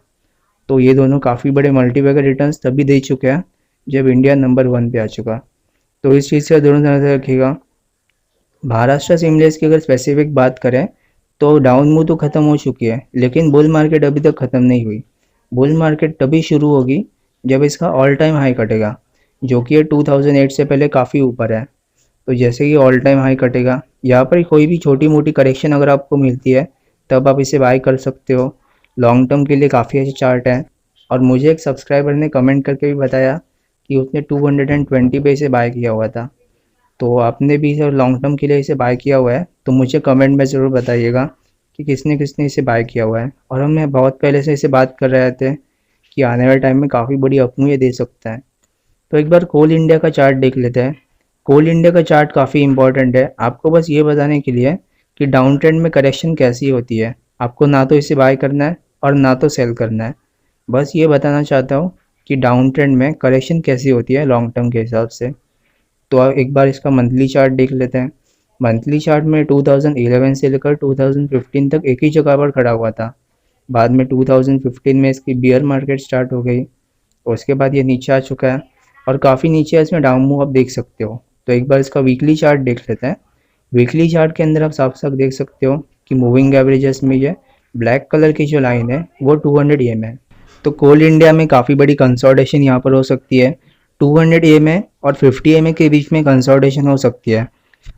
तो ये दोनों काफ़ी बड़े मल्टीबैगर रिटर्न्स तभी दे चुके हैं जब इंडिया नंबर 1 पे आ चुका। तो इस चीज़ से दोनों नजर रखिएगा। महाराष्ट्र सीमलेस की अगर स्पेसिफिक बात करें तो डाउन मूव तो ख़त्म हो चुकी है, लेकिन बुल मार्केट अभी तक ख़त्म नहीं हुई। बुल मार्केट तभी शुरू होगी जब इसका ऑल टाइम हाई कटेगा, जो कि 2008 से पहले काफ़ी ऊपर है। तो जैसे ही ऑल टाइम हाई कटेगा, यहाँ पर कोई भी छोटी मोटी करेक्शन अगर आपको मिलती है तब आप इसे बाय कर सकते हो। लॉन्ग टर्म के लिए काफ़ी अच्छा चार्ट है। और मुझे एक सब्सक्राइबर ने कमेंट करके भी बताया कि उसने 220 पे इसे बाय किया हुआ था। तो आपने भी इसे लॉन्ग टर्म के लिए इसे बाय किया हुआ है तो मुझे कमेंट में ज़रूर बताइएगा कि किसने किसने इसे बाय किया हुआ है। और हम बहुत पहले से इसे बात कर रहे थे कि आने वाले टाइम में काफ़ी बड़ी अपमूव ये दे सकता है। तो एक बार कोल इंडिया का चार्ट देख लेते हैं। कोल इंडिया का चार्ट काफ़ी इंपॉर्टेंट है आपको बस ये बताने के लिए कि डाउन ट्रेंड में करेक्शन कैसी होती है। आपको ना तो इसे बाय करना है और ना तो सेल करना है, बस ये बताना चाहता हूँ कि डाउन ट्रेंड में करेक्शन कैसी होती है लॉन्ग टर्म के हिसाब से। तो आप एक बार इसका मंथली चार्ट देख लेते हैं। मंथली चार्ट में 2011 से लेकर 2015 तक एक ही जगह पर खड़ा हुआ था। बाद में 2015 में इसकी बियर मार्केट स्टार्ट हो गई, उसके बाद ये नीचे आ चुका है और काफ़ी नीचे इसमें डाउन मूव आप देख सकते हो। तो एक बार इसका वीकली चार्ट देख लेते हैं। वीकली चार्ट के अंदर आप साफ साफ देख सकते हो कि मूविंग एवरेजेस में ये ब्लैक कलर की जो लाइन है वो 200 EM है। तो कोल इंडिया में काफ़ी बड़ी कंसोलिडेशन यहाँ पर हो सकती है। 200 EMA और 50 EMA के बीच में कंसोलिडेशन हो सकती है।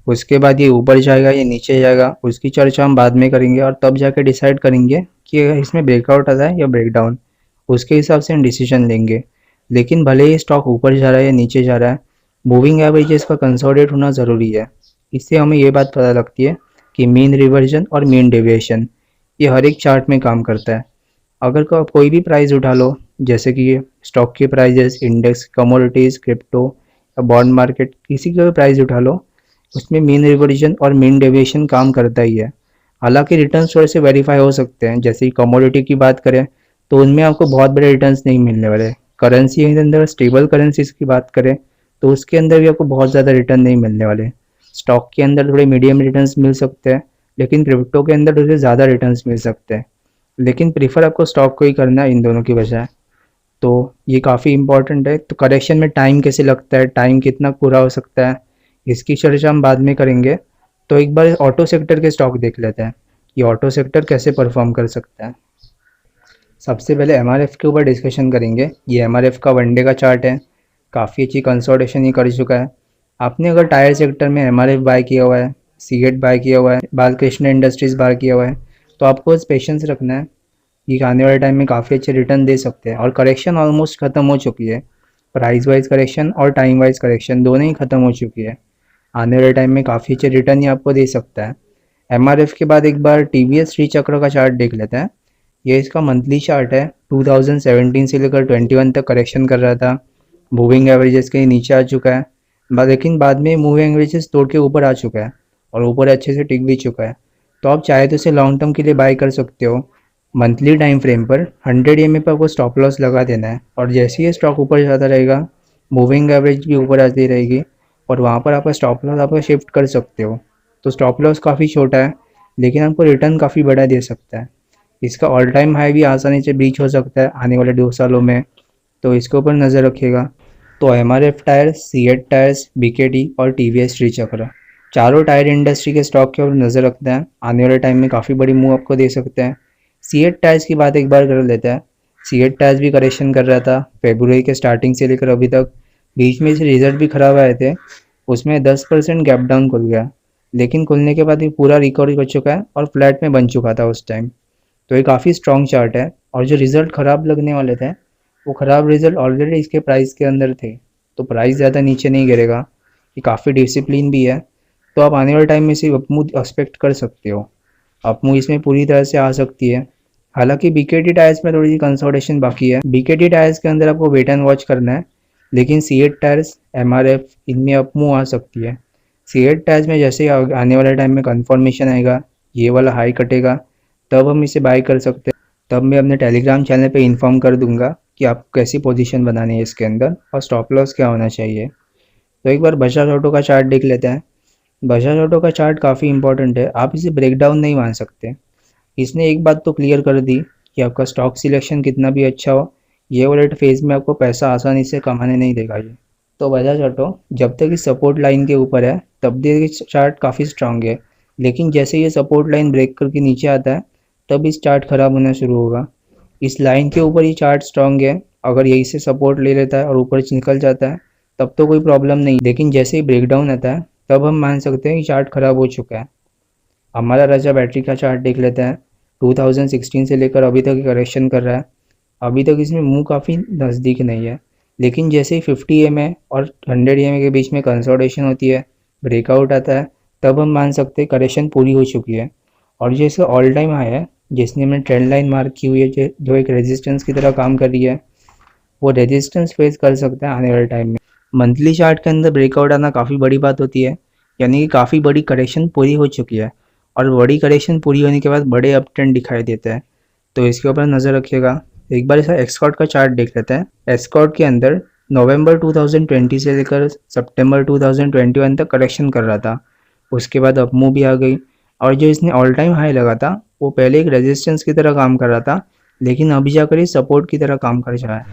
उसके बाद ये ऊपर जाएगा या नीचे जाएगा उसकी चर्चा हम बाद में करेंगे, और तब जाके डिसाइड करेंगे कि इसमें ब्रेकआउट आता है या ब्रेकडाउन, उसके हिसाब से हम डिसीजन लेंगे। लेकिन भले ही स्टॉक ऊपर जा रहा है या नीचे जा रहा है, मूविंग एवरेजेस का कंसोलिडेट होना ज़रूरी है। इससे हमें ये बात पता लगती है कि मीन रिवर्जन और मीन डेविएशन ये हर एक चार्ट में काम करता है। अगर कोई भी प्राइस उठा लो, जैसे कि स्टॉक के प्राइजेस, इंडेक्स, कमोडिटीज़, क्रिप्टो या बॉन्ड मार्केट, किसी का भी प्राइस उठा लो, उसमें मीन रिवर्जन और मीन डेविएशन काम करता ही है। हालांकि रिटर्न्स थोड़े से वेरीफाई हो सकते हैं, जैसे कि कमोडिटी की बात करें तो उनमें आपको बहुत बड़े रिटर्न्स नहीं मिलने वाले। करेंसी के अंदर स्टेबल करेंसीज की बात करें तो उसके अंदर भी आपको बहुत ज़्यादा रिटर्न नहीं मिलने वाले। स्टॉक के अंदर थोड़े मीडियम रिटर्न्स मिल सकते हैं, लेकिन क्रिप्टो के अंदर थोड़े ज़्यादा रिटर्न्स मिल सकते हैं। लेकिन प्रीफर आपको स्टॉक को ही करना है इन दोनों की बजाय। तो ये काफ़ी इंपॉर्टेंट है। तो करेक्शन में टाइम कैसे लगता है, टाइम कितना पूरा हो सकता है, इसकी चर्चा हम बाद में करेंगे। तो एक बार ऑटो सेक्टर के स्टॉक देख लेते हैं कि ऑटो सेक्टर कैसे परफॉर्म कर सकता है। सबसे पहले एमआरएफ के ऊपर डिस्कशन करेंगे। ये एमआरएफ का वनडे का चार्ट है, काफ़ी अच्छी कंसोलिडेशन ही कर चुका है। आपने अगर टायर सेक्टर में एमआरएफ बाय किया हुआ है, सीएट बाय किया हुआ है, बालकृष्ण इंडस्ट्रीज़ बाय किया हुआ है, तो आपको बस पेशेंस रखना है। ये आने वाले टाइम में काफ़ी अच्छे रिटर्न दे सकते हैं। और करेक्शन ऑलमोस्ट ख़त्म हो चुकी है, प्राइस वाइज करेक्शन और टाइम वाइज करेक्शन दोनों ही ख़त्म हो चुकी है। आने वाले टाइम में काफ़ी अच्छे रिटर्न ये आपको दे सकता है। एमआरएफ के बाद एक बार टीवीएस श्री चक्र का चार्ट देख लेते हैं। ये इसका मंथली चार्ट है। 2017 से लेकर 21 तक करेक्शन कर रहा था। मूविंग एवरेजेस के नीचे आ चुका है, लेकिन बाद में मूविंग एवरेजेस तोड़ के ऊपर आ चुका है और ऊपर अच्छे से टिक भी चुका है। तो आप चाहे तो इसे लॉन्ग टर्म के लिए बाय कर सकते हो। मंथली टाइम फ्रेम पर 100 EMA पर आपको स्टॉप लॉस लगा देना है और जैसे ही ये स्टॉक ऊपर जाता रहेगा, मूविंग एवरेज भी ऊपर आती रहेगी और वहाँ पर आपका स्टॉप लॉस आपका शिफ्ट कर सकते हो। तो स्टॉप लॉस काफ़ी छोटा है, लेकिन आपको रिटर्न काफ़ी बड़ा दे सकता है। इसका ऑल टाइम हाई भी आसानी से ब्रीच हो सकता है आने वाले 2 सालों में, तो इसके ऊपर नज़र रखिएगा। तो MRF tyres, CEAT tyres, BKT और टीवीएस श्री चक्र, चारों टायर इंडस्ट्री के स्टॉक के ऊपर नज़र रखते हैं। आने वाले टाइम में काफ़ी बड़ी मूव आपको दे सकते हैं। सीएट टायर्स की बात एक बार कर लेते हैं। सीएट टायर्स भी करेक्शन कर रहा था फेब्रुवरी के स्टार्टिंग से लेकर अभी तक। बीच में इसे रिजल्ट भी खराब आए थे, उसमें 10% गैप डाउन खुल गया, लेकिन खुलने के बाद ये पूरा रिकवर कर चुका है और फ्लैट में बन चुका था उस टाइम। तो ये काफ़ी स्ट्रॉन्ग चार्ट है और जो रिजल्ट ख़राब लगने वाले थे वो ख़राब रिजल्ट ऑलरेडी इसके प्राइस के अंदर थे, तो प्राइस ज़्यादा नीचे नहीं गिरेगा। ये काफ़ी डिसिप्लिन भी है, तो आप आने वाले टाइम में इसे अपमूव एक्सपेक्ट कर सकते हो। अपमूव इसमें पूरी तरह से आ सकती है। हालांकि बीकेटी टायर्स में थोड़ी सी कंसोलिडेशन बाकी है। बीकेटी टायर्स के अंदर आपको वेट एंड वॉच करना है, लेकिन सीएट टायर्स, एमआरएफ, इनमें अपमूव आ सकती है। सीएट टायर्स में जैसे ही आने वाले टाइम में कंफर्मेशन आएगा, ये वाला हाई कटेगा, तब हम इसे बाय कर सकते हैं। तब मैं अपने टेलीग्राम चैनल पे इन्फॉर्म कर दूंगा कि आपको कैसी पोजीशन बनानी है इसके अंदर और स्टॉप लॉस क्या होना चाहिए। तो एक बार बजाज ऑटो का चार्ट देख लेते हैं। बजाज ऑटो का चार्ट काफ़ी इंपॉर्टेंट है, आप इसे ब्रेकडाउन नहीं मान सकते। इसने एक बात तो क्लियर कर दी कि आपका स्टॉक सिलेक्शन कितना भी अच्छा हो, ये वाले फेज़ में आपको पैसा आसानी से कमाने नहीं देगा ये। तो बजाज ऑटो जब तक इस सपोर्ट लाइन के ऊपर है तब तक ये चार्ट काफ़ी स्ट्रांग है, लेकिन जैसे ये सपोर्ट लाइन ब्रेक करके नीचे आता है तब इस चार्ट ख़राब होना शुरू होगा। इस लाइन के ऊपर ये चार्ट स्ट्रांग है, अगर यही से सपोर्ट ले लेता है और ऊपर निकल जाता है तब तो कोई प्रॉब्लम नहीं, लेकिन जैसे ही ब्रेकडाउन आता है तब हम मान सकते हैं कि चार्ट ख़राब हो चुका है। हमारा राजा बैटरी का चार्ट देख लेते हैं। 2016 से लेकर अभी तक करेक्शन कर रहा है। अभी तक इसमें मुंह काफ़ी नज़दीक नहीं है, लेकिन जैसे ही 50 EMA और 100 EMA के बीच में कंसोलिडेशन होती है, ब्रेकआउट आता है, तब हम मान सकते हैं करेक्शन पूरी हो चुकी है। और जो इसका ऑल टाइम हाई है, जिसने हमने ट्रेंड लाइन मार्क की हुई है, जो एक रेजिस्टेंस की तरह काम कर रही है, वो रेजिस्टेंस फेस कर सकता है आने वाले टाइम में। मंथली चार्ट के अंदर ब्रेकआउट आना काफ़ी बड़ी बात होती है, यानी कि काफ़ी बड़ी करेक्शन पूरी हो चुकी है और बड़ी करेक्शन पूरी होने के बाद बड़े अप ट्रेंड दिखाई देते हैं, तो इसके ऊपर नज़र रखिएगा। एक बार इसका एक्सकॉर्ट का चार्ट देख लेते हैं। एक्सकॉर्ट के अंदर नवंबर 2020 से लेकर सितंबर 2021 तक करेक्शन कर रहा था, उसके बाद अपमूव भी आ गई और जो इसने ऑल टाइम हाई लगा था वो पहले एक रेजिस्टेंस की तरह काम कर रहा था, लेकिन अभी जाकर ये सपोर्ट की तरह काम कर रहा है।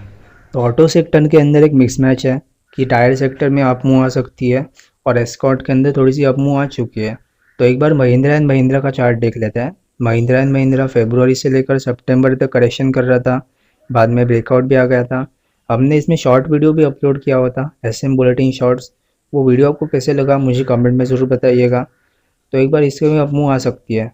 तो ऑटो सेक्टर के अंदर एक मिसमैच है कि टायर सेक्टर में अपमूव आ सकती है और एस्कॉर्ट के अंदर थोड़ी सी अपमूव आ चुकी है। तो एक बार महिंद्रा एंड महिंद्रा का चार्ट देख लेते हैं। महिंद्रा एंड महिंद्रा फरवरी से लेकर सितंबर तक करेक्शन कर रहा था, बाद में ब्रेकआउट भी आ गया था। हमने इसमें शॉर्ट वीडियो भी अपलोड किया हुआ था, SM बुलेटिन शॉर्ट्स। वो वीडियो आपको कैसे लगा मुझे कमेंट में ज़रूर बताइएगा। तो एक बार इसके में अपमूव आ सकती है।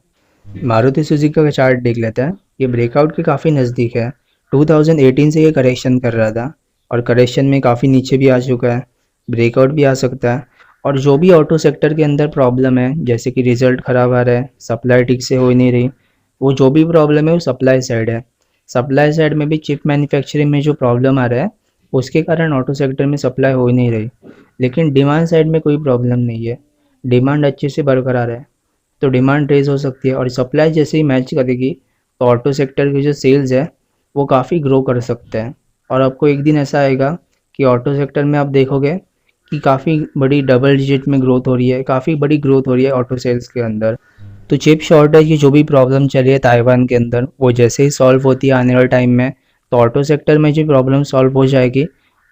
मारुति सुजुकी का चार्ट देख लेते हैं। ये ब्रेकआउट के काफ़ी नज़दीक है। 2018 से ये करेक्शन कर रहा था और करेक्शन में काफ़ी नीचे भी आ चुका है, ब्रेकआउट भी आ सकता है। और जो भी ऑटो सेक्टर के अंदर प्रॉब्लम है, जैसे कि रिजल्ट ख़राब आ रहा है, सप्लाई ठीक से हो ही नहीं रही, वो जो भी प्रॉब्लम है वो सप्लाई साइड है। सप्लाई साइड में भी चिप मैन्युफैक्चरिंग में जो प्रॉब्लम आ रहा है उसके कारण ऑटो सेक्टर में सप्लाई हो ही नहीं रही, लेकिन डिमांड साइड में कोई प्रॉब्लम नहीं है, डिमांड अच्छे से बरकरार है। तो डिमांड रेज हो सकती है और सप्लाई जैसे ही मैच करेगी तो ऑटो सेक्टर की जो सेल्स है वो काफ़ी ग्रो कर सकते हैं। और आपको एक दिन ऐसा आएगा कि ऑटो सेक्टर में आप देखोगे कि काफ़ी बड़ी डबल डिजिट में ग्रोथ हो रही है, काफ़ी बड़ी ग्रोथ हो रही है ऑटो सेल्स के अंदर। तो चिप शॉर्टेज की जो भी प्रॉब्लम चल रही है ताइवान के अंदर, वो जैसे ही सॉल्व होती है आने वाले टाइम में, तो ऑटो सेक्टर में जो प्रॉब्लम सॉल्व हो जाएगी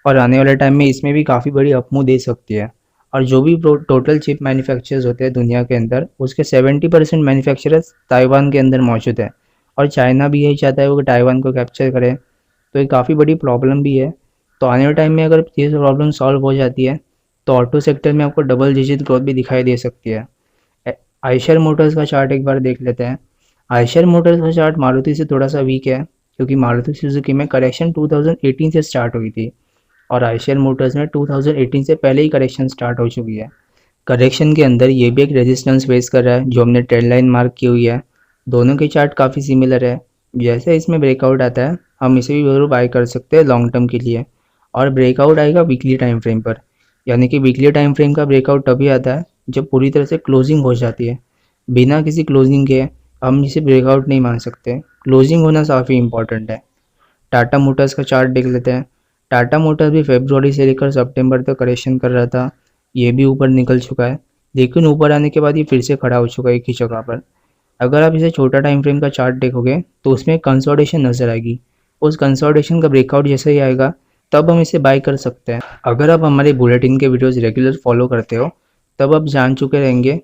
और आने वाले टाइम में इसमें भी काफ़ी बड़ी अपमूव दे सकती है। और जो भी टोटल चिप मैन्युफैक्चरर्स होते हैं दुनिया के अंदर, उसके 70% मैन्युफैक्चरर्स ताइवान के अंदर मौजूद है और चाइना भी यही चाहता है वो ताइवान को कैप्चर करे, तो ये काफ़ी बड़ी प्रॉब्लम भी है। तो आने वाले टाइम में अगर ये प्रॉब्लम सॉल्व हो जाती है तो ऑटो सेक्टर में आपको डबल डिजिट ग्रोथ भी दिखाई दे सकती है। आयशर मोटर्स का चार्ट एक बार देख लेते हैं। आयशर मोटर्स का चार्ट मारुति से थोड़ा सा वीक है, क्योंकि मारुति सुजुकी में करेक्शन 2018 से स्टार्ट हुई थी और आयशर मोटर्स में 2018 से पहले ही करेक्शन स्टार्ट हो चुकी है। करेक्शन के अंदर ये भी एक रेजिस्टेंस फेस कर रहा है जो हमने ट्रेंड लाइन मार्क की हुई है। दोनों के चार्ट काफ़ी सिमिलर है। जैसे इसमें ब्रेकआउट आता है हम इसे भी जरूर बाय कर सकते हैं लॉन्ग टर्म के लिए। और ब्रेकआउट आएगा वीकली टाइम फ्रेम पर, यानी कि वीकली टाइम फ्रेम का ब्रेकआउट तभी आता है जब पूरी तरह से क्लोजिंग हो जाती है। बिना किसी क्लोजिंग के हम इसे ब्रेकआउट नहीं मान सकते। क्लोजिंग होना काफ़ी इंपॉर्टेंट है। टाटा मोटर्स का चार्ट देख लेते हैं। टाटा मोटर्स भी फरवरी से लेकर सितंबर तक करेक्शन कर रहा था। ये भी ऊपर निकल चुका है, लेकिन ऊपर आने के बाद ये फिर से खड़ा हो चुका है एक ही जगह पर। अगर आप इसे छोटा टाइम फ्रेम का चार्ट देखोगे तो उसमें कंसोलिडेशन नजर आएगी। उस कंसोलिडेशन का ब्रेकआउट जैसे ही आएगा तब हम इसे बाय कर सकते हैं। अगर आप हमारे बुलेटिन के वीडियोस रेगुलर फॉलो करते हो तब आप जान चुके रहेंगे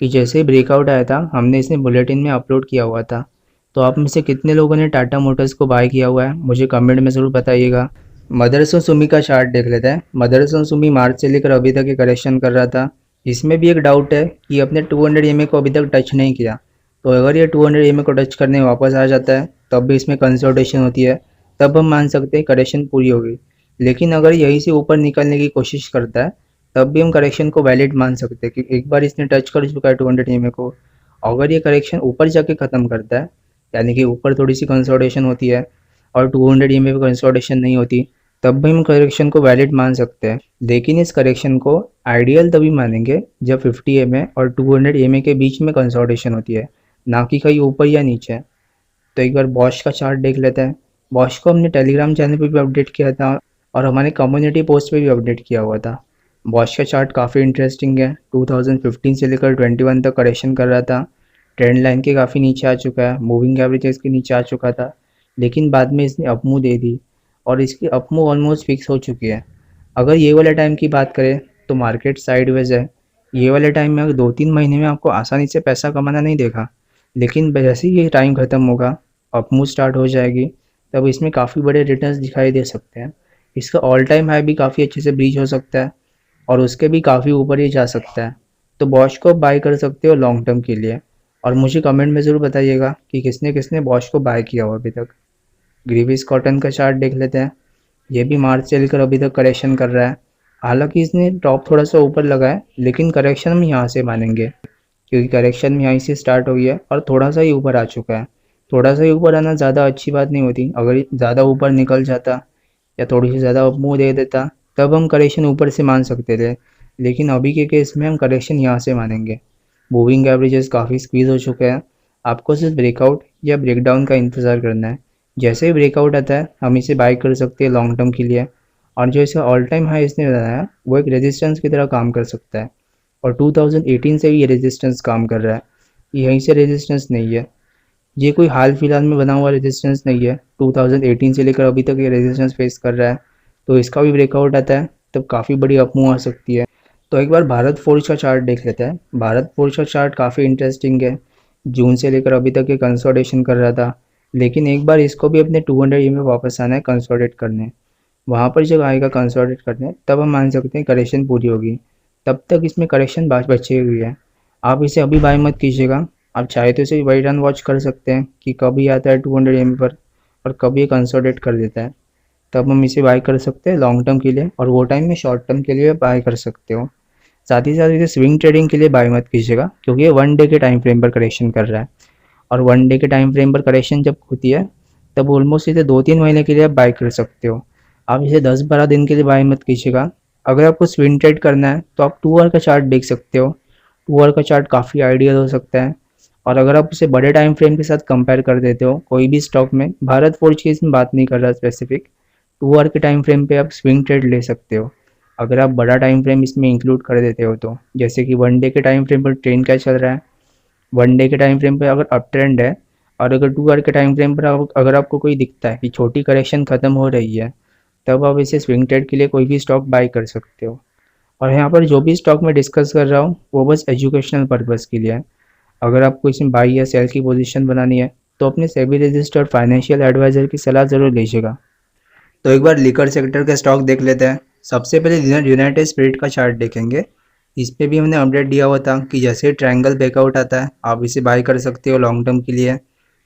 कि जैसे ही ब्रेकआउट आया था हमने इसे बुलेटिन में अपलोड किया हुआ था। तो आप में से कितने लोगों ने टाटा मोटर्स को बाय किया हुआ है मुझे कमेंट में ज़रूर बताइएगा। मदरसन सुमी का चार्ट देख लेते हैं। मदरसन सुमी मार्च से लेकर अभी तक ये करेक्शन कर रहा था। इसमें भी एक डाउट है कि अपने 200 EMA को अभी तक टच नहीं किया। तो अगर ये 200 EMA को टच करने वापस आ जाता है तब भी इसमें कंसोलिडेशन होती है, तब हम मान सकते हैं करेक्शन पूरी हो गई। लेकिन अगर यहीं से ऊपर निकलने की कोशिश करता है तब भी हम करेक्शन को वैलिड मान सकते हैं, क्योंकि एक बार इसने टच कर चुका है 200 EMA को। अगर ये करेक्शन ऊपर जाके ख़त्म करता है, यानी कि ऊपर थोड़ी सी कंसोलिडेशन होती है और 200 EMA पे कंसोलिडेशन नहीं होती, तब भी हम करेक्शन को वैलिड मान सकते हैं। लेकिन इस करेक्शन को आइडियल तभी मानेंगे जब 50 EMA और 200 EMA के बीच में कंसोलिडेशन होती है, ना कि कहीं ऊपर या नीचे। तो एक बार बॉश का चार्ट देख लेते हैं। बॉश को हमने टेलीग्राम चैनल पे भी अपडेट किया था और हमारे कम्युनिटी पोस्ट पे भी अपडेट किया हुआ था। बॉश का चार्ट काफ़ी इंटरेस्टिंग है। 2015 से लेकर 21 तक करेक्शन कर रहा था। ट्रेंड लाइन के काफ़ी नीचे आ चुका है, मूविंग एवरेजेस के नीचे आ चुका था, लेकिन बाद में इसने अपमूव दे दी और इसकी अपमूव ऑलमोस्ट फिक्स हो चुकी है। अगर ये वाले टाइम की बात करें तो मार्केट साइडवेज है। ये वाले टाइम में अगर 2-3 महीने में आपको आसानी से पैसा कमाना नहीं देखा, लेकिन जैसे ही ये टाइम ख़त्म होगा, अपमूव स्टार्ट हो जाएगी, तब इसमें काफ़ी बड़े रिटर्न्स दिखाई दे सकते हैं। इसका ऑल टाइम हाई भी काफ़ी अच्छे से ब्रीच हो सकता है और उसके भी काफ़ी ऊपर ही जा सकता है। तो बॉश को बाय कर सकते हो लॉन्ग टर्म के लिए। और मुझे कमेंट में ज़रूर बताइएगा कि किसने किसने बॉश को बाय किया हो अभी तक। ग्रीविस कॉटन का चार्ट देख लेते हैं। ये भी मार्च से लेकर अभी तक करेक्शन कर रहा है। हालांकि इसने टॉप थोड़ा सा ऊपर लगा है, लेकिन करेक्शन हम यहाँ से मानेंगे, क्योंकि करेक्शन में यहीं से स्टार्ट हुई है और थोड़ा सा ही ऊपर आ चुका है। थोड़ा सा ही ऊपर आना ज़्यादा अच्छी बात नहीं होती। अगर ज़्यादा ऊपर निकल जाता या थोड़ी सी ज़्यादा मुँह दे देता तब हम करेक्शन ऊपर से मान सकते थे, लेकिन अभी के केस में हम करेक्शन यहाँ से मानेंगे। मूविंग एवरेजेस काफ़ी स्क्वीज़ हो चुके हैं। आपको सिर्फ ब्रेकआउट या ब्रेकडाउन का इंतज़ार करना है। जैसे ही ब्रेकआउट आता है हम इसे बाय कर सकते हैं लॉन्ग टर्म के लिए। और जो इसका ऑल टाइम हाई इसने बनाया वो एक रेजिस्टेंस की तरह काम कर सकता है और 2018 से भी ये रेजिस्टेंस काम कर रहा है। यहीं से रेजिस्टेंस नहीं है, ये कोई हाल फिलहाल में बना हुआ रेजिस्टेंस नहीं है। 2018 से लेकर अभी तक ये रेजिस्टेंस फेस कर रहा है। तो इसका भी ब्रेकआउट आता है तब काफ़ी बड़ी अपमूव आ सकती है। तो एक बार भारत फोर्ज का चार्ट देख लेते हैं। भारत फोर्ज का चार्ट काफ़ी इंटरेस्टिंग है। जून से लेकर अभी तक ये कंसोलिडेशन कर रहा था, लेकिन एक बार इसको भी अपने 200 EMA में वापस आना है कंसोलिडेट करने। वहाँ पर जब आएगा कंसोलिडेट करने तब हम मान सकते हैं करेक्शन पूरी होगी। तब तक इसमें करेक्शन बची हुई है। आप इसे अभी बाय मत कीजिएगा। आप चाहे तो इसे वेट एंड वॉच कर सकते हैं कि कभी आता है 200 EMA पर और कभी ये कंसोलिडेट कर देता है, तब हम इसे बाय कर सकते हैं लॉन्ग टर्म के लिए। और वो टाइम में शॉर्ट टर्म के लिए बाय कर सकते हो। साथ ही साथ इसे स्विंग ट्रेडिंग के लिए बाय मत कीजिएगा, क्योंकि ये 1 डे के टाइम फ्रेम पर करेक्शन कर रहा है और 1 डे के टाइम फ्रेम पर करेक्शन जब होती है तब ऑलमोस्ट इसे 2-3 महीने के लिए आप बाय कर सकते हो। आप इसे 10-12 दिन के लिए बाय मत कीजिएगा। अगर आपको स्विंग ट्रेड करना है तो आप 2 आवर का चार्ट देख सकते हो। 2 आवर का चार्ट काफ़ी आइडियल हो सकता है। और अगर आप उसे बड़े टाइम फ्रेम के साथ कंपेयर कर देते हो कोई भी स्टॉक में, भारत फोर्ज की इसमें बात नहीं कर रहा स्पेसिफिक, 2 आवर के टाइम फ्रेम पे आप स्विंग ट्रेड ले सकते हो। अगर आप बड़ा टाइम फ्रेम इसमें इंक्लूड कर देते हो तो, जैसे कि 1 डे के टाइम फ्रेम पर ट्रेंड क्या चल रहा है, 1 डे के टाइम फ्रेम पे अगर अप ट्रेंड है और अगर 2 आवर के टाइम फ्रेम पर अगर आपको कोई दिखता है कि छोटी करेक्शन खत्म हो रही है, तब आप इसे स्विंग ट्रेड के लिए कोई भी स्टॉक बाय कर सकते हो। और यहाँ पर जो भी स्टॉक मैं डिस्कस कर रहा हूँ वो बस एजुकेशनल पर्पज़ के लिए है। अगर आपको इसमें बाई या सेल की पोजीशन बनानी है तो अपने सेबी रजिस्टर्ड फाइनेंशियल एडवाइजर की सलाह ज़रूर लीजिएगा। तो एक बार लिकर सेक्टर के स्टॉक देख लेते हैं। सबसे पहले यूनाइटेड स्पिरिट का चार्ट देखेंगे। इस पे भी हमने अपडेट दिया हुआ था कि जैसे ट्रायंगल ब्रेकआउट आता है आप इसे बाय कर सकते हो लॉन्ग टर्म के लिए।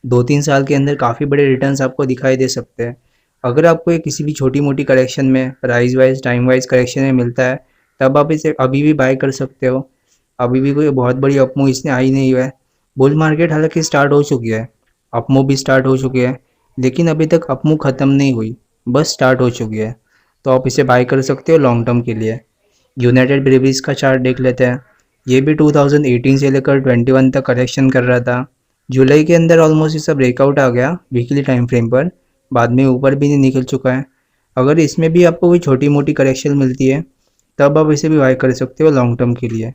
2-3 साल के अंदर काफ़ी बड़े रिटर्न्स आपको दिखाई दे सकते हैं। अगर आपको ये किसी भी छोटी मोटी करेक्शन में, price wise time wise correction में मिलता है, तब आप इसे अभी भी बाय कर सकते हो। अभी भी कोई बहुत बड़ी अपमूव इसने आई नहीं हुआ है। बुल मार्केट हालांकि स्टार्ट हो चुकी है, अपमूव भी स्टार्ट हो चुकी है, लेकिन अभी तक अपमूव ख़त्म नहीं हुई, बस स्टार्ट हो चुकी है। तो आप इसे बाय कर सकते हो लॉन्ग टर्म के लिए। यूनाइटेड ब्रेवरीज का चार्ट देख लेते हैं। ये भी 2018 से लेकर 21 तक करेक्शन कर रहा था। जुलाई के अंदर ऑलमोस्ट इसका ब्रेकआउट आ गया वीकली टाइम फ्रेम पर, बाद में ऊपर भी नहीं निकल चुका है। अगर इसमें भी आपको कोई छोटी मोटी करेक्शन मिलती है तब आप इसे भी बाय कर सकते हो लॉन्ग टर्म के लिए।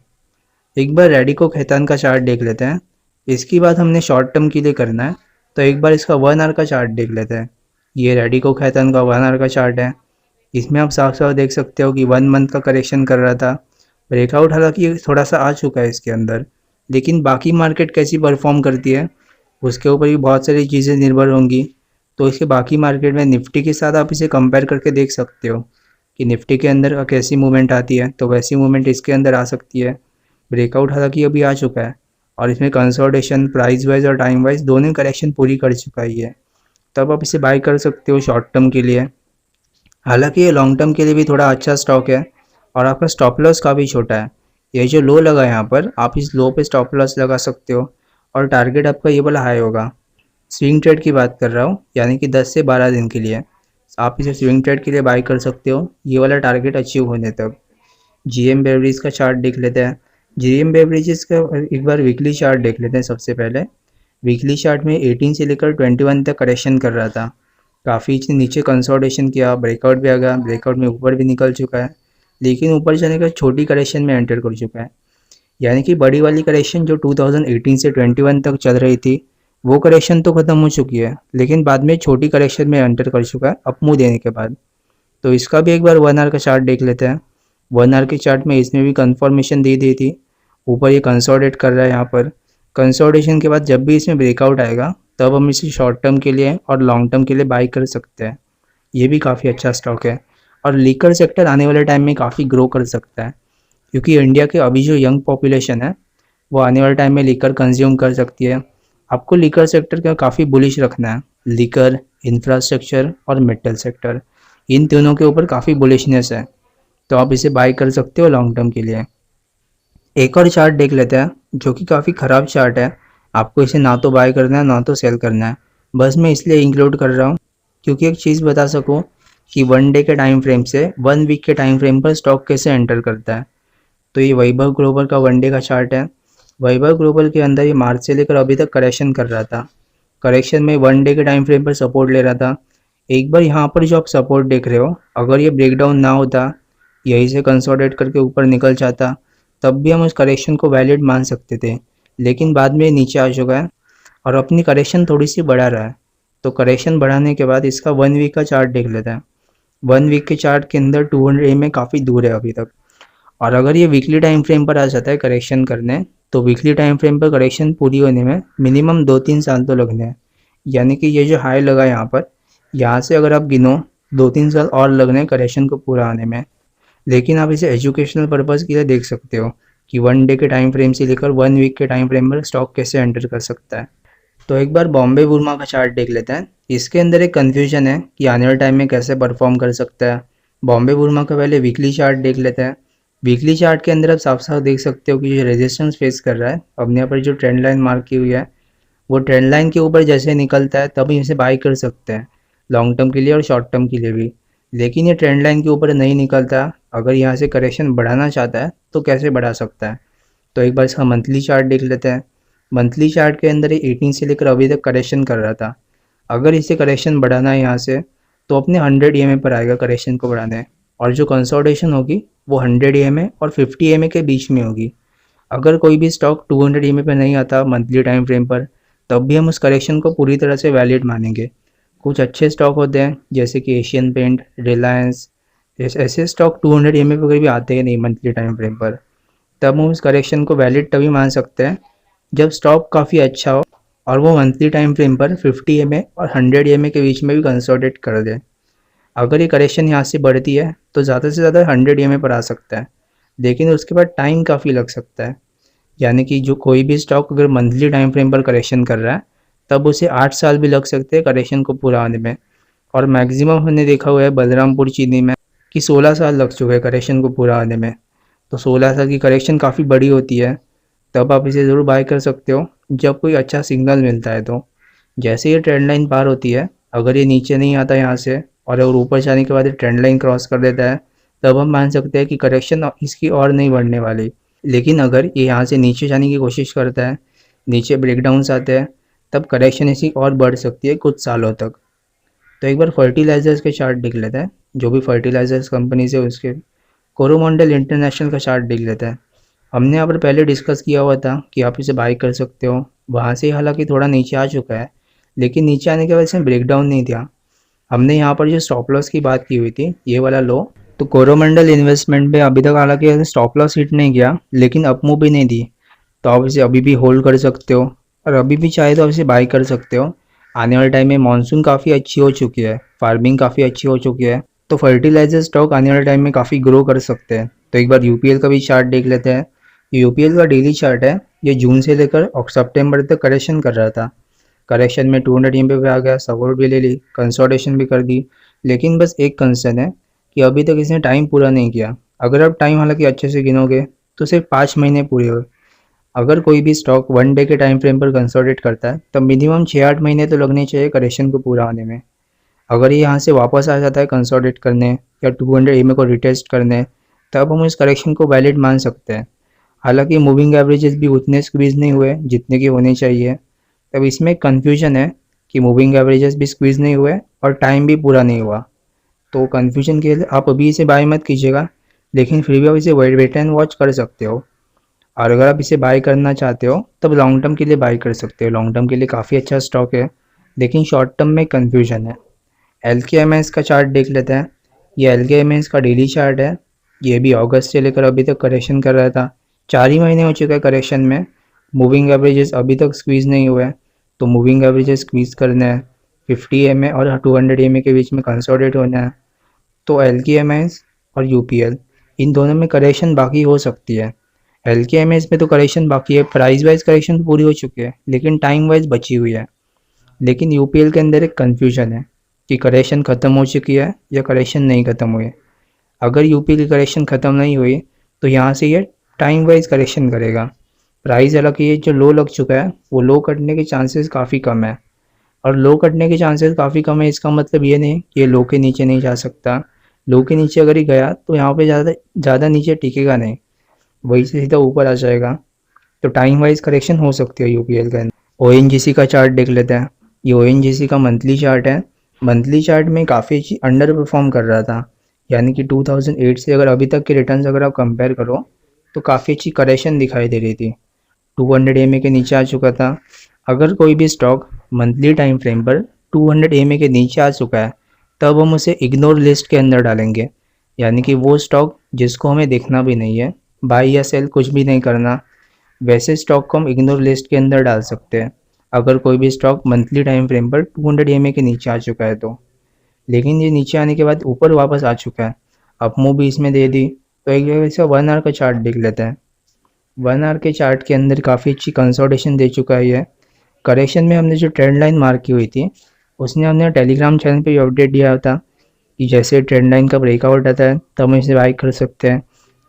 एक बार रैडिको खैतान का चार्ट देख लेते हैं। इसकी बात हमने शॉर्ट टर्म के लिए करना है, तो एक बार इसका 1 आवर का चार्ट देख लेते हैं। ये रैडिको खैतान का 1 आवर का चार्ट है। इसमें आप साफ साफ देख सकते हो कि 1 मंथ का करेक्शन कर रहा था। ब्रेकआउट हालांकि थोड़ा सा आ चुका है इसके अंदर, लेकिन बाकी मार्केट कैसी परफॉर्म करती है उसके ऊपर भी बहुत सारी चीज़ें निर्भर होंगी। तो इसके बाकी मार्केट में निफ्टी के साथ आप इसे कंपेयर करके देख सकते हो कि निफ्टी के अंदर कैसी मूवमेंट आती है, तो वैसी मूवमेंट इसके अंदर आ सकती है। ब्रेकआउट हालांकि अभी आ चुका है और इसमें कंसोलिडेशन प्राइस वाइज और टाइम वाइज दोनों करेक्शन पूरी कर चुका ही है, तब आप इसे बाय कर सकते हो शॉर्ट टर्म के लिए। हालांकि ये लॉन्ग टर्म के लिए भी थोड़ा अच्छा स्टॉक है और आपका स्टॉप लॉस काफ़ी छोटा है। ये जो लो लगा है यहाँ पर, आप इस लो पे स्टॉप लॉस लगा सकते हो और टारगेट आपका ये वाला हाई होगा। स्विंग ट्रेड की बात कर रहा हूँ, यानी कि 10 से 12 दिन के लिए आप इसे स्विंग ट्रेड के लिए बाय कर सकते हो, ये वाला टारगेट अचीव होने तक। जीएम बेवरेज का चार्ट देख लेते हैं। जीएम बेवरेजेस का एक बार वीकली चार्ट देख लेते हैं सबसे पहले। वीकली चार्ट में 18 से लेकर 21 तक करेक्शन कर रहा था। काफ़ी नीचे कंसोलिडेशन किया, ब्रेकआउट भी आ गया, ब्रेकआउट में ऊपर भी निकल चुका है, लेकिन ऊपर जाने का छोटी करेक्शन में एंटर कर चुका है। यानी कि बड़ी वाली करेक्शन जो 2018 से 21 तक चल रही थी वो करेक्शन तो ख़त्म हो चुकी है, लेकिन बाद में छोटी करेक्शन में एंटर कर चुका है अपमूव देने के बाद। तो इसका भी एक बार 1 आवर का चार्ट देख लेते हैं। 1 आवर के चार्ट में इसने भी कंफर्मेशन दे दी थी, ऊपर ये कंसोलिडेट कर रहा है। यहाँ पर कंसोलिडेशन के बाद जब भी इसमें ब्रेकआउट आएगा तब हम इसे शॉर्ट टर्म के लिए और लॉन्ग टर्म के लिए बाई कर सकते हैं। ये भी काफ़ी अच्छा स्टॉक है और लीकर सेक्टर आने वाले टाइम में काफ़ी ग्रो कर सकता है, क्योंकि इंडिया के अभी जो यंग पॉपुलेशन है वो आने वाले टाइम में लीकर कंज्यूम कर सकती है। आपको लीकर सेक्टर का काफ़ी बुलिश रखना है। लीकर, इंफ्रास्ट्रक्चर और मेटल सेक्टर, इन तीनों के ऊपर काफ़ी बुलिशनेस है, तो आप इसे बाय कर सकते हो लॉन्ग टर्म के लिए। एक और चार्ट देख लेते हैं जो कि काफ़ी ख़राब चार्ट है। आपको इसे ना तो बाय करना है ना तो सेल करना है, बस मैं इसलिए इंक्लूड कर रहा हूँ क्योंकि एक चीज़ बता सकूँ कि 1 डे के टाइम फ्रेम से 1 वीक के टाइम फ्रेम पर स्टॉक कैसे एंटर करता है। तो ये वैभव ग्लोबल का 1 डे का चार्ट है। वैभव ग्लोबल के अंदर ये मार्च से लेकर अभी तक करेक्शन कर रहा था। करेक्शन में 1 डे के टाइम फ्रेम पर सपोर्ट ले रहा था। एक बार यहाँ पर जो आप सपोर्ट देख रहे हो, अगर ये ब्रेकडाउन ना होता, यहीं से कंसोलिडेट करके ऊपर निकल जाता, तब भी हम उस करेक्शन को वैलिड मान सकते थे, लेकिन बाद में नीचे आ चुका है और अपनी करेक्शन थोड़ी सी बढ़ा रहा है। तो करेक्शन बढ़ाने के बाद इसका 1 वीक का चार्ट देख लेते हैं। 1 वीक के चार्ट के अंदर 200 में काफ़ी दूर है अभी तक, और अगर ये वीकली टाइम फ्रेम पर आ जाता है करेक्शन करने, तो वीकली टाइम फ्रेम पर करेक्शन पूरी होने में मिनिमम 2-3 साल तो लगने हैं। यानी कि ये जो हाई लगा यहाँ पर, यहाँ से अगर आप गिनो 2-3 साल और लगने करेक्शन को पूरा आने में। लेकिन आप इसे एजुकेशनल पर्पज़ के लिए देख सकते हो कि 1 डे के टाइम फ्रेम से लेकर 1 वीक के टाइम फ्रेम पर स्टॉक कैसे एंटर कर सकता है। तो एक बार बॉम्बे बुरमा का चार्ट देख लेते हैं। इसके अंदर एक कन्फ्यूजन है कि आने वाले टाइम में कैसे परफॉर्म कर सकता है। बॉम्बे बुरमा का पहले वीकली चार्ट देख लेते हैं। वीकली चार्ट के अंदर आप साफ साफ देख सकते हो कि जो रेजिस्टेंस फेस कर रहा है, अपने यहाँ पर जो ट्रेंड लाइन मार्क की हुई है, वो ट्रेंड लाइन के ऊपर जैसे निकलता है तभी इसे बाई कर सकते हैं लॉन्ग टर्म के लिए और शॉर्ट टर्म के लिए भी। लेकिन ये ट्रेंड लाइन के ऊपर नहीं निकलता, अगर यहाँ से करेक्शन बढ़ाना चाहता है तो कैसे बढ़ा सकता है। तो एक बार इसका मंथली चार्ट देख लेते हैं। मंथली चार्ट के अंदर ये 18 से लेकर अभी तक करेक्शन कर रहा था। अगर इसे करेक्शन बढ़ाना है यहाँ से, तो अपने 100 EMA पर आएगा करेक्शन को बढ़ाने, और जो कंसोलिडेशन होगी वो 100 EMA और 50 EMA के बीच में होगी। अगर कोई भी स्टॉक 200 EMA पर नहीं आता मंथली टाइम फ्रेम पर, तब भी हम उस करेक्शन को पूरी तरह से वैलिड मानेंगे। कुछ अच्छे स्टॉक होते हैं जैसे कि एशियन पेंट, रिलायंस, ऐसे स्टॉक 200 EMA पर भी आते हैं नहीं मंथली टाइम फ्रेम पर, तब हम उस करेक्शन को वैलिड तभी मान सकते हैं जब स्टॉक काफ़ी अच्छा हो और वो मंथली टाइम फ्रेम पर 50 EMA और 100 EMA के बीच में भी कंसोलिडेट कर दे। अगर ये करेक्शन यहाँ से बढ़ती है तो ज़्यादा से ज़्यादा 100 EMA पर आ सकता है, लेकिन उसके बाद टाइम काफ़ी लग सकता है। यानी कि जो कोई भी स्टॉक अगर मंथली टाइम फ्रेम पर करेक्शन कर रहा है, तब उसे 8 साल भी लग सकते हैं करेक्शन को पूरा होने में। और मैक्सिमम हमने देखा हुआ है बलरामपुर चीनी में कि 16 साल लग चुके हैं करेक्शन को पूरा होने में। तो 16 की करेक्शन काफ़ी बड़ी होती है, तब आप इसे ज़रूर बाय कर सकते हो जब कोई अच्छा सिग्नल मिलता है। तो जैसे ये ट्रेंड लाइन पार होती है, अगर ये नीचे नहीं आता यहाँ से और अगर ऊपर जाने के बाद ये ट्रेंड लाइन क्रॉस कर देता है, तब हम मान सकते हैं कि करेक्शन इसकी और नहीं बढ़ने वाली। लेकिन अगर ये यहाँ से नीचे जाने की कोशिश करता है, नीचे ब्रेकडाउन्स आते हैं, तब करेक्शन इसकी और बढ़ सकती है कुछ सालों तक। तो एक बार फर्टिलाइजर्स के चार्ट देख लेते हैं, जो भी फर्टिलाइजर्स कंपनी से उसके कोरोमंडल इंटरनेशनल का चार्ट देख लेते हैं। हमने यहाँ पर पहले डिस्कस किया हुआ था कि आप इसे बाई कर सकते हो, वहाँ से हालांकि थोड़ा नीचे आ चुका है, लेकिन नीचे आने के वजह से ब्रेकडाउन नहीं था। हमने यहाँ पर जो स्टॉप लॉस की बात की हुई थी, ये वाला लो, तो कोरोमंडल इन्वेस्टमेंट पे अभी तक हालांकि स्टॉप लॉस हिट नहीं किया, लेकिन अपमूव भी नहीं दी। तो आप इसे अभी भी होल्ड कर सकते हो और अभी भी चाहे तो आप इसे बाई कर सकते हो। आने वाले टाइम में मानसून काफ़ी अच्छी हो चुकी है, फार्मिंग काफ़ी अच्छी हो चुकी है, तो फर्टिलाइजर स्टॉक आने वाले टाइम में काफ़ी ग्रो कर सकते हैं। तो एक बार यूपीएल का भी चार्ट देख लेते हैं। यूपीएल का डेली चार्ट है, ये जून से लेकर सितंबर तक करेक्शन कर रहा था। करेक्शन में 200 EMA पे आ गया, सपोर्ट भी ले ली, कंसोलिडेशन भी कर दी। लेकिन बस एक कंसर्न है कि अभी तक इसने टाइम पूरा नहीं किया। अगर आप टाइम हालांकि अच्छे से गिनोगे तो सिर्फ 5 महीने पूरे हुए। अगर कोई भी स्टॉक 1 डे के टाइम फ्रेम पर कंसोलिडेट करता है, तब मिनिमम 6-8 महीने तो लगने चाहिए करेक्शन को पूरा होने में। अगर ये यहाँ से वापस आ जाता है कंसोलिडेट करने या 200 EMA को रिटेस्ट करने, तब हम इस करेक्शन को वैलिड मान सकते हैं। हालांकि मूविंग एवरेजेस भी उतने स्क्वीज नहीं हुए जितने की होने चाहिए। तब इसमें कन्फ्यूजन है कि मूविंग एवरेजेस भी स्क्वीज नहीं हुए और टाइम भी पूरा नहीं हुआ। तो कन्फ्यूजन के लिए आप अभी इसे बाय मत कीजिएगा, लेकिन फिर भी आप इसे वेट एंड वॉच कर सकते हो। और अगर आप इसे बाय करना चाहते हो तब लॉन्ग टर्म के लिए बाय कर सकते हो। लॉन्ग टर्म के लिए काफ़ी अच्छा स्टॉक है, लेकिन शॉर्ट टर्म में कन्फ्यूजन है। LKMS का चार्ट देख लेते हैं। ये LKMS का डेली चार्ट है। ये भी अगस्त से लेकर अभी तक करेक्शन कर रहा था। 4 ही महीने हो चुके हैं करेक्शन में। मूविंग एवरेजेस अभी तक स्क्वीज़ नहीं हुए, तो मूविंग एवरेजेस स्क्वीज़ करना है। 50 EMA और 200 EMA के बीच में कंसोलिडेट होना है। तो LKMS और UPL, इन दोनों में करेक्शन बाकी हो सकती है। LKMS में तो करेक्शन बाकी है, प्राइस वाइज करेक्शन तो पूरी हो चुकी है, लेकिन टाइम वाइज बची हुई है। लेकिन UPL के अंदर एक कन्फ्यूजन है कि करेक्शन ख़त्म हो चुकी है या करेक्शन नहीं ख़त्म हुई है। अगर UPL की करेक्शन ख़त्म नहीं हुई तो यहाँ से ये टाइम वाइज करेक्शन करेगा। प्राइस हालांकि ये जो लो लग चुका है, वो लो कटने के चांसेस काफ़ी कम है। और लो कटने के चांसेस काफ़ी कम है, इसका मतलब ये नहीं कि ये लो के नीचे नहीं जा सकता। लो के नीचे अगर ही गया तो यहाँ पे ज़्यादा नीचे टिकेगा नहीं, वही से सीधा ऊपर आ जाएगा। तो टाइम वाइज करेक्शन हो सकती है UPL के अंदर। ONGC का चार्ट देख लेते हैं। ये ONGC का मंथली चार्ट है। मंथली चार्ट में काफ़ी अच्छी अंडर परफॉर्म कर रहा था, यानी कि 2008 से अगर अभी तक के रिटर्न्स अगर आप कंपेयर करो तो काफ़ी अच्छी करेक्शन दिखाई दे रही थी। 200 EMA के नीचे आ चुका था। अगर कोई भी स्टॉक मंथली टाइम फ्रेम पर 200 EMA के नीचे आ चुका है, तब हम उसे इग्नोर लिस्ट के अंदर डालेंगे, यानी कि वो स्टॉक जिसको हमें देखना भी नहीं है, बाई या सेल कुछ भी नहीं करना, वैसे स्टॉक को हम इग्नोर लिस्ट के अंदर डाल सकते हैं अगर कोई भी स्टॉक मंथली टाइम फ्रेम पर 200 EMA के नीचे आ चुका है तो। लेकिन ये नीचे आने के बाद ऊपर वापस आ चुका है, अपमूव भी इसमें दे दी। तो एक जगह से 1 आवर का चार्ट देख लेते हैं। 1 आवर के चार्ट के अंदर काफ़ी अच्छी कंसोलिडेशन दे चुका है ये। करेक्शन में हमने जो ट्रेंड लाइन मार्क की हुई थी, उसने हमने टेलीग्राम चैनल पे अपडेट दिया था कि जैसे ट्रेंड लाइन का ब्रेकआउट आता है तब हम इसे बाई कर सकते हैं।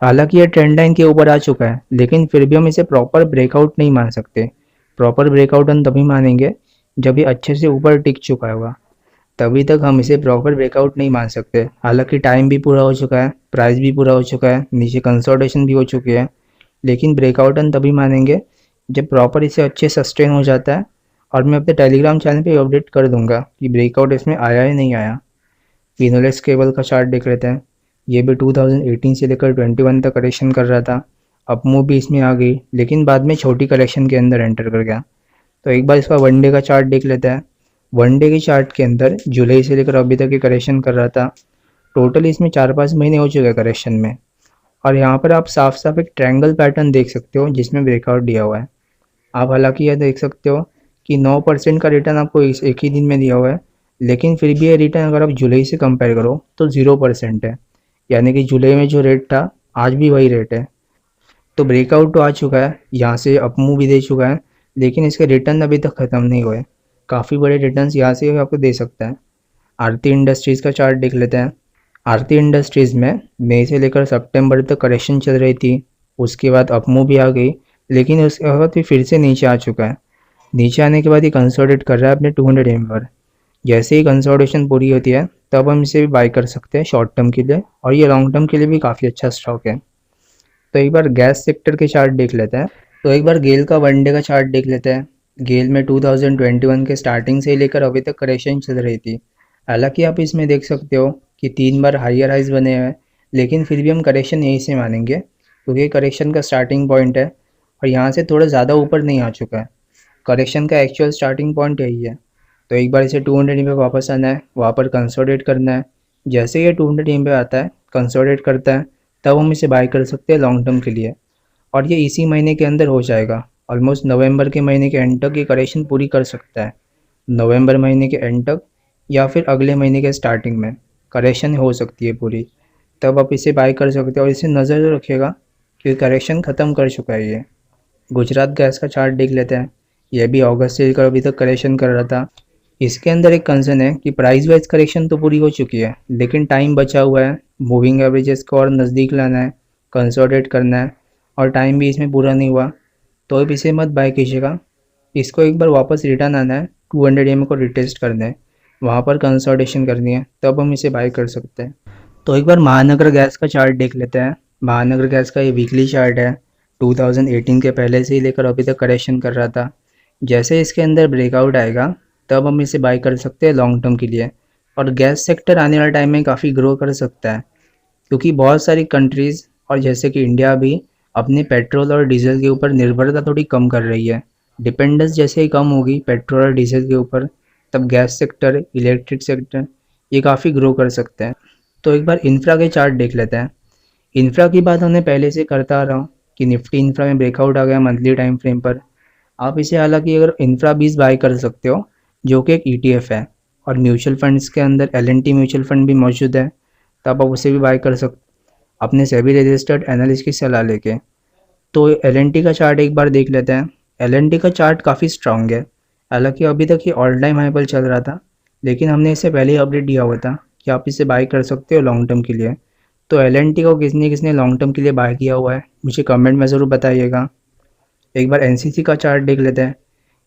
हालांकि ये ट्रेंड लाइन के ऊपर आ चुका है, लेकिन फिर भी हम इसे प्रॉपर ब्रेकआउट नहीं मान सकते। प्रॉपर ब्रेकआउट हम तभी मानेंगे जब ये अच्छे से ऊपर टिक चुका होगा, तभी तक हम इसे प्रॉपर ब्रेकआउट नहीं मान सकते। हालांकि टाइम भी पूरा हो चुका है, प्राइस भी पूरा हो चुका है, नीचे कंसोलिडेशन भी हो चुकी है, लेकिन ब्रेकआउट हम तभी मानेंगे जब प्रॉपर इसे अच्छे सस्टेन हो जाता है। और मैं अपने टेलीग्राम चैनल पे अपडेट कर दूंगा कि ब्रेकआउट इसमें आया या नहीं आया। फिनोलेक्स केबल का चार्ट देख लेते हैं। ये भी 2018 से लेकर 21 तक करेक्शन कर रहा था। अपमूव भी इसमें आ गई, लेकिन बाद में छोटी करेक्शन के अंदर एंटर कर गया। तो एक बार इसका 1 डे का चार्ट देख लेते हैं। 1 डे के चार्ट के अंदर जुलाई से लेकर अभी तक ये करेक्शन कर रहा था। टोटल इसमें 4-5 महीने हो चुके हैं करेक्शन में। और यहाँ पर आप साफ साफ एक ट्रायंगल पैटर्न देख सकते हो जिसमें ब्रेकआउट दिया हुआ है। आप हालांकि यह देख सकते हो कि 9% का रिटर्न आपको इस एक ही दिन में दिया हुआ है, लेकिन फिर भी ये रिटर्न अगर आप जुलाई से कंपेयर करो तो 0% है, यानी कि जुलाई में जो रेट था आज भी वही रेट है। तो ब्रेकआउट तो आ चुका है, यहाँ से अपमूव भी दे चुका है, लेकिन इसके रिटर्न अभी तक ख़त्म नहीं हुए। काफ़ी बड़े रिटर्न्स यहाँ से आपको दे सकता है। आरती इंडस्ट्रीज़ का चार्ट देख लेते हैं। आरती इंडस्ट्रीज़ में मई से लेकर सितंबर तक करेक्शन चल रही थी। उसके बाद अपमूव भी आ गई, लेकिन उसके बाद फिर से नीचे आ चुका है। नीचे आने के बाद ये कंसोलिडेट कर रहा है अपने 200 एम पर। जैसे ही कंसोलिडेशन पूरी होती है तब हम इसे भी बाय कर सकते हैं शॉर्ट टर्म के लिए, और ये लॉन्ग टर्म के लिए भी काफ़ी अच्छा स्टॉक है। तो एक बार गैस सेक्टर के चार्ट देख लेते हैं। तो एक बार गेल का वन डे का चार्ट देख लेते हैं। गेल में 2021 के स्टार्टिंग से ही लेकर अभी तक करेक्शन चल रही थी। हालांकि आप इसमें देख सकते हो कि 3 बार हाइयर हाइज बने हुए हैं, लेकिन फिर भी हम करेक्शन यहीं से मानेंगे क्योंकि करेक्शन का स्टार्टिंग पॉइंट है और यहाँ से थोड़ा ज़्यादा ऊपर नहीं आ चुका है। करेक्शन का एक्चुअल स्टार्टिंग पॉइंट यही है। तो एक बार इसे 200 पे वापस आना है, वहाँ पर कंसोलिडेट करना है। जैसे ये 200 पे आता है, कंसोलिडेट करता है, तब हम इसे बाय कर सकते हैं लॉन्ग टर्म के लिए। और ये इसी महीने के अंदर हो जाएगा। ऑलमोस्ट नवंबर के महीने के एंड तक ये करेक्शन पूरी कर सकता है। नवंबर महीने के एंड तक या फिर अगले महीने के स्टार्टिंग में करेक्शन हो सकती है पूरी। तब आप इसे बाय कर सकते हो और इसे नज़र रखिएगा क्योंकि करेक्शन ख़त्म कर चुका है ये। गुजरात गैस का चार्ट देख लेते हैं। यह भी अगस्त से लेकर अभी तक करेक्शन कर रहा था। इसके अंदर एक कंसर्न है कि प्राइस वाइज करेक्शन तो पूरी हो चुकी है, लेकिन टाइम बचा हुआ है। मूविंग एवरेजेस को और नज़दीक लाना है, कंसोलिडेट करना है, और टाइम भी इसमें पूरा नहीं हुआ। तो अब इसे मत बाय कीजिएगा। इसको एक बार वापस रिटर्न आना है, 200 को रिटेस्ट करना है, वहाँ पर कंसोलिडेशन करनी है, तब हम इसे बाय कर सकते हैं। तो एक बार महानगर गैस का चार्ट देख लेते हैं। महानगर गैस का ये वीकली चार्ट है। 2018 के पहले से ही लेकर अभी तक करेक्शन कर रहा था। जैसे इसके अंदर ब्रेकआउट आएगा तब हम इसे बाय कर सकते हैं लॉन्ग टर्म के लिए। और गैस सेक्टर आने वाले टाइम में काफ़ी ग्रो कर सकता है क्योंकि बहुत सारी कंट्रीज़ और जैसे कि इंडिया भी अपने पेट्रोल और डीजल के ऊपर निर्भरता थोड़ी कम कर रही है। डिपेंडेंस जैसे ही कम होगी पेट्रोल और डीजल के ऊपर, तब गैस सेक्टर, इलेक्ट्रिक सेक्टर ये काफ़ी ग्रो कर सकते हैं। तो एक बार इंफ्रा के चार्ट देख लेते हैं। इंफ्रा की बात हमने पहले से करता आ रहा हूँ कि निफ्टी इंफ्रा में ब्रेकआउट आ गया मंथली टाइम फ्रेम पर। आप इसे हालांकि अगर इंफ्रा 20 बाय कर सकते हो, जो कि एक ETF है, और म्यूचुअल फंड्स के अंदर LNT म्यूचुअल फंड भी मौजूद है, तब आप उसे भी बाय कर सकते अपने सेबी रजिस्टर्ड एनालिस्ट की सलाह लेके। तो LNT का चार्ट एक बार देख लेते हैं। LNT का चार्ट काफ़ी स्ट्रांग है। हालांकि अभी तक ये ऑल टाइम हाई पर चल रहा था, लेकिन हमने इसे पहले ही अपडेट दिया हुआ था कि आप इसे बाय कर सकते हो लॉन्ग टर्म के लिए। तो LNT को किसने किसने लॉन्ग टर्म के लिए बाय किया हुआ है मुझे कमेंट में ज़रूर बताइएगा। एक बार NCC का चार्ट देख लेते हैं।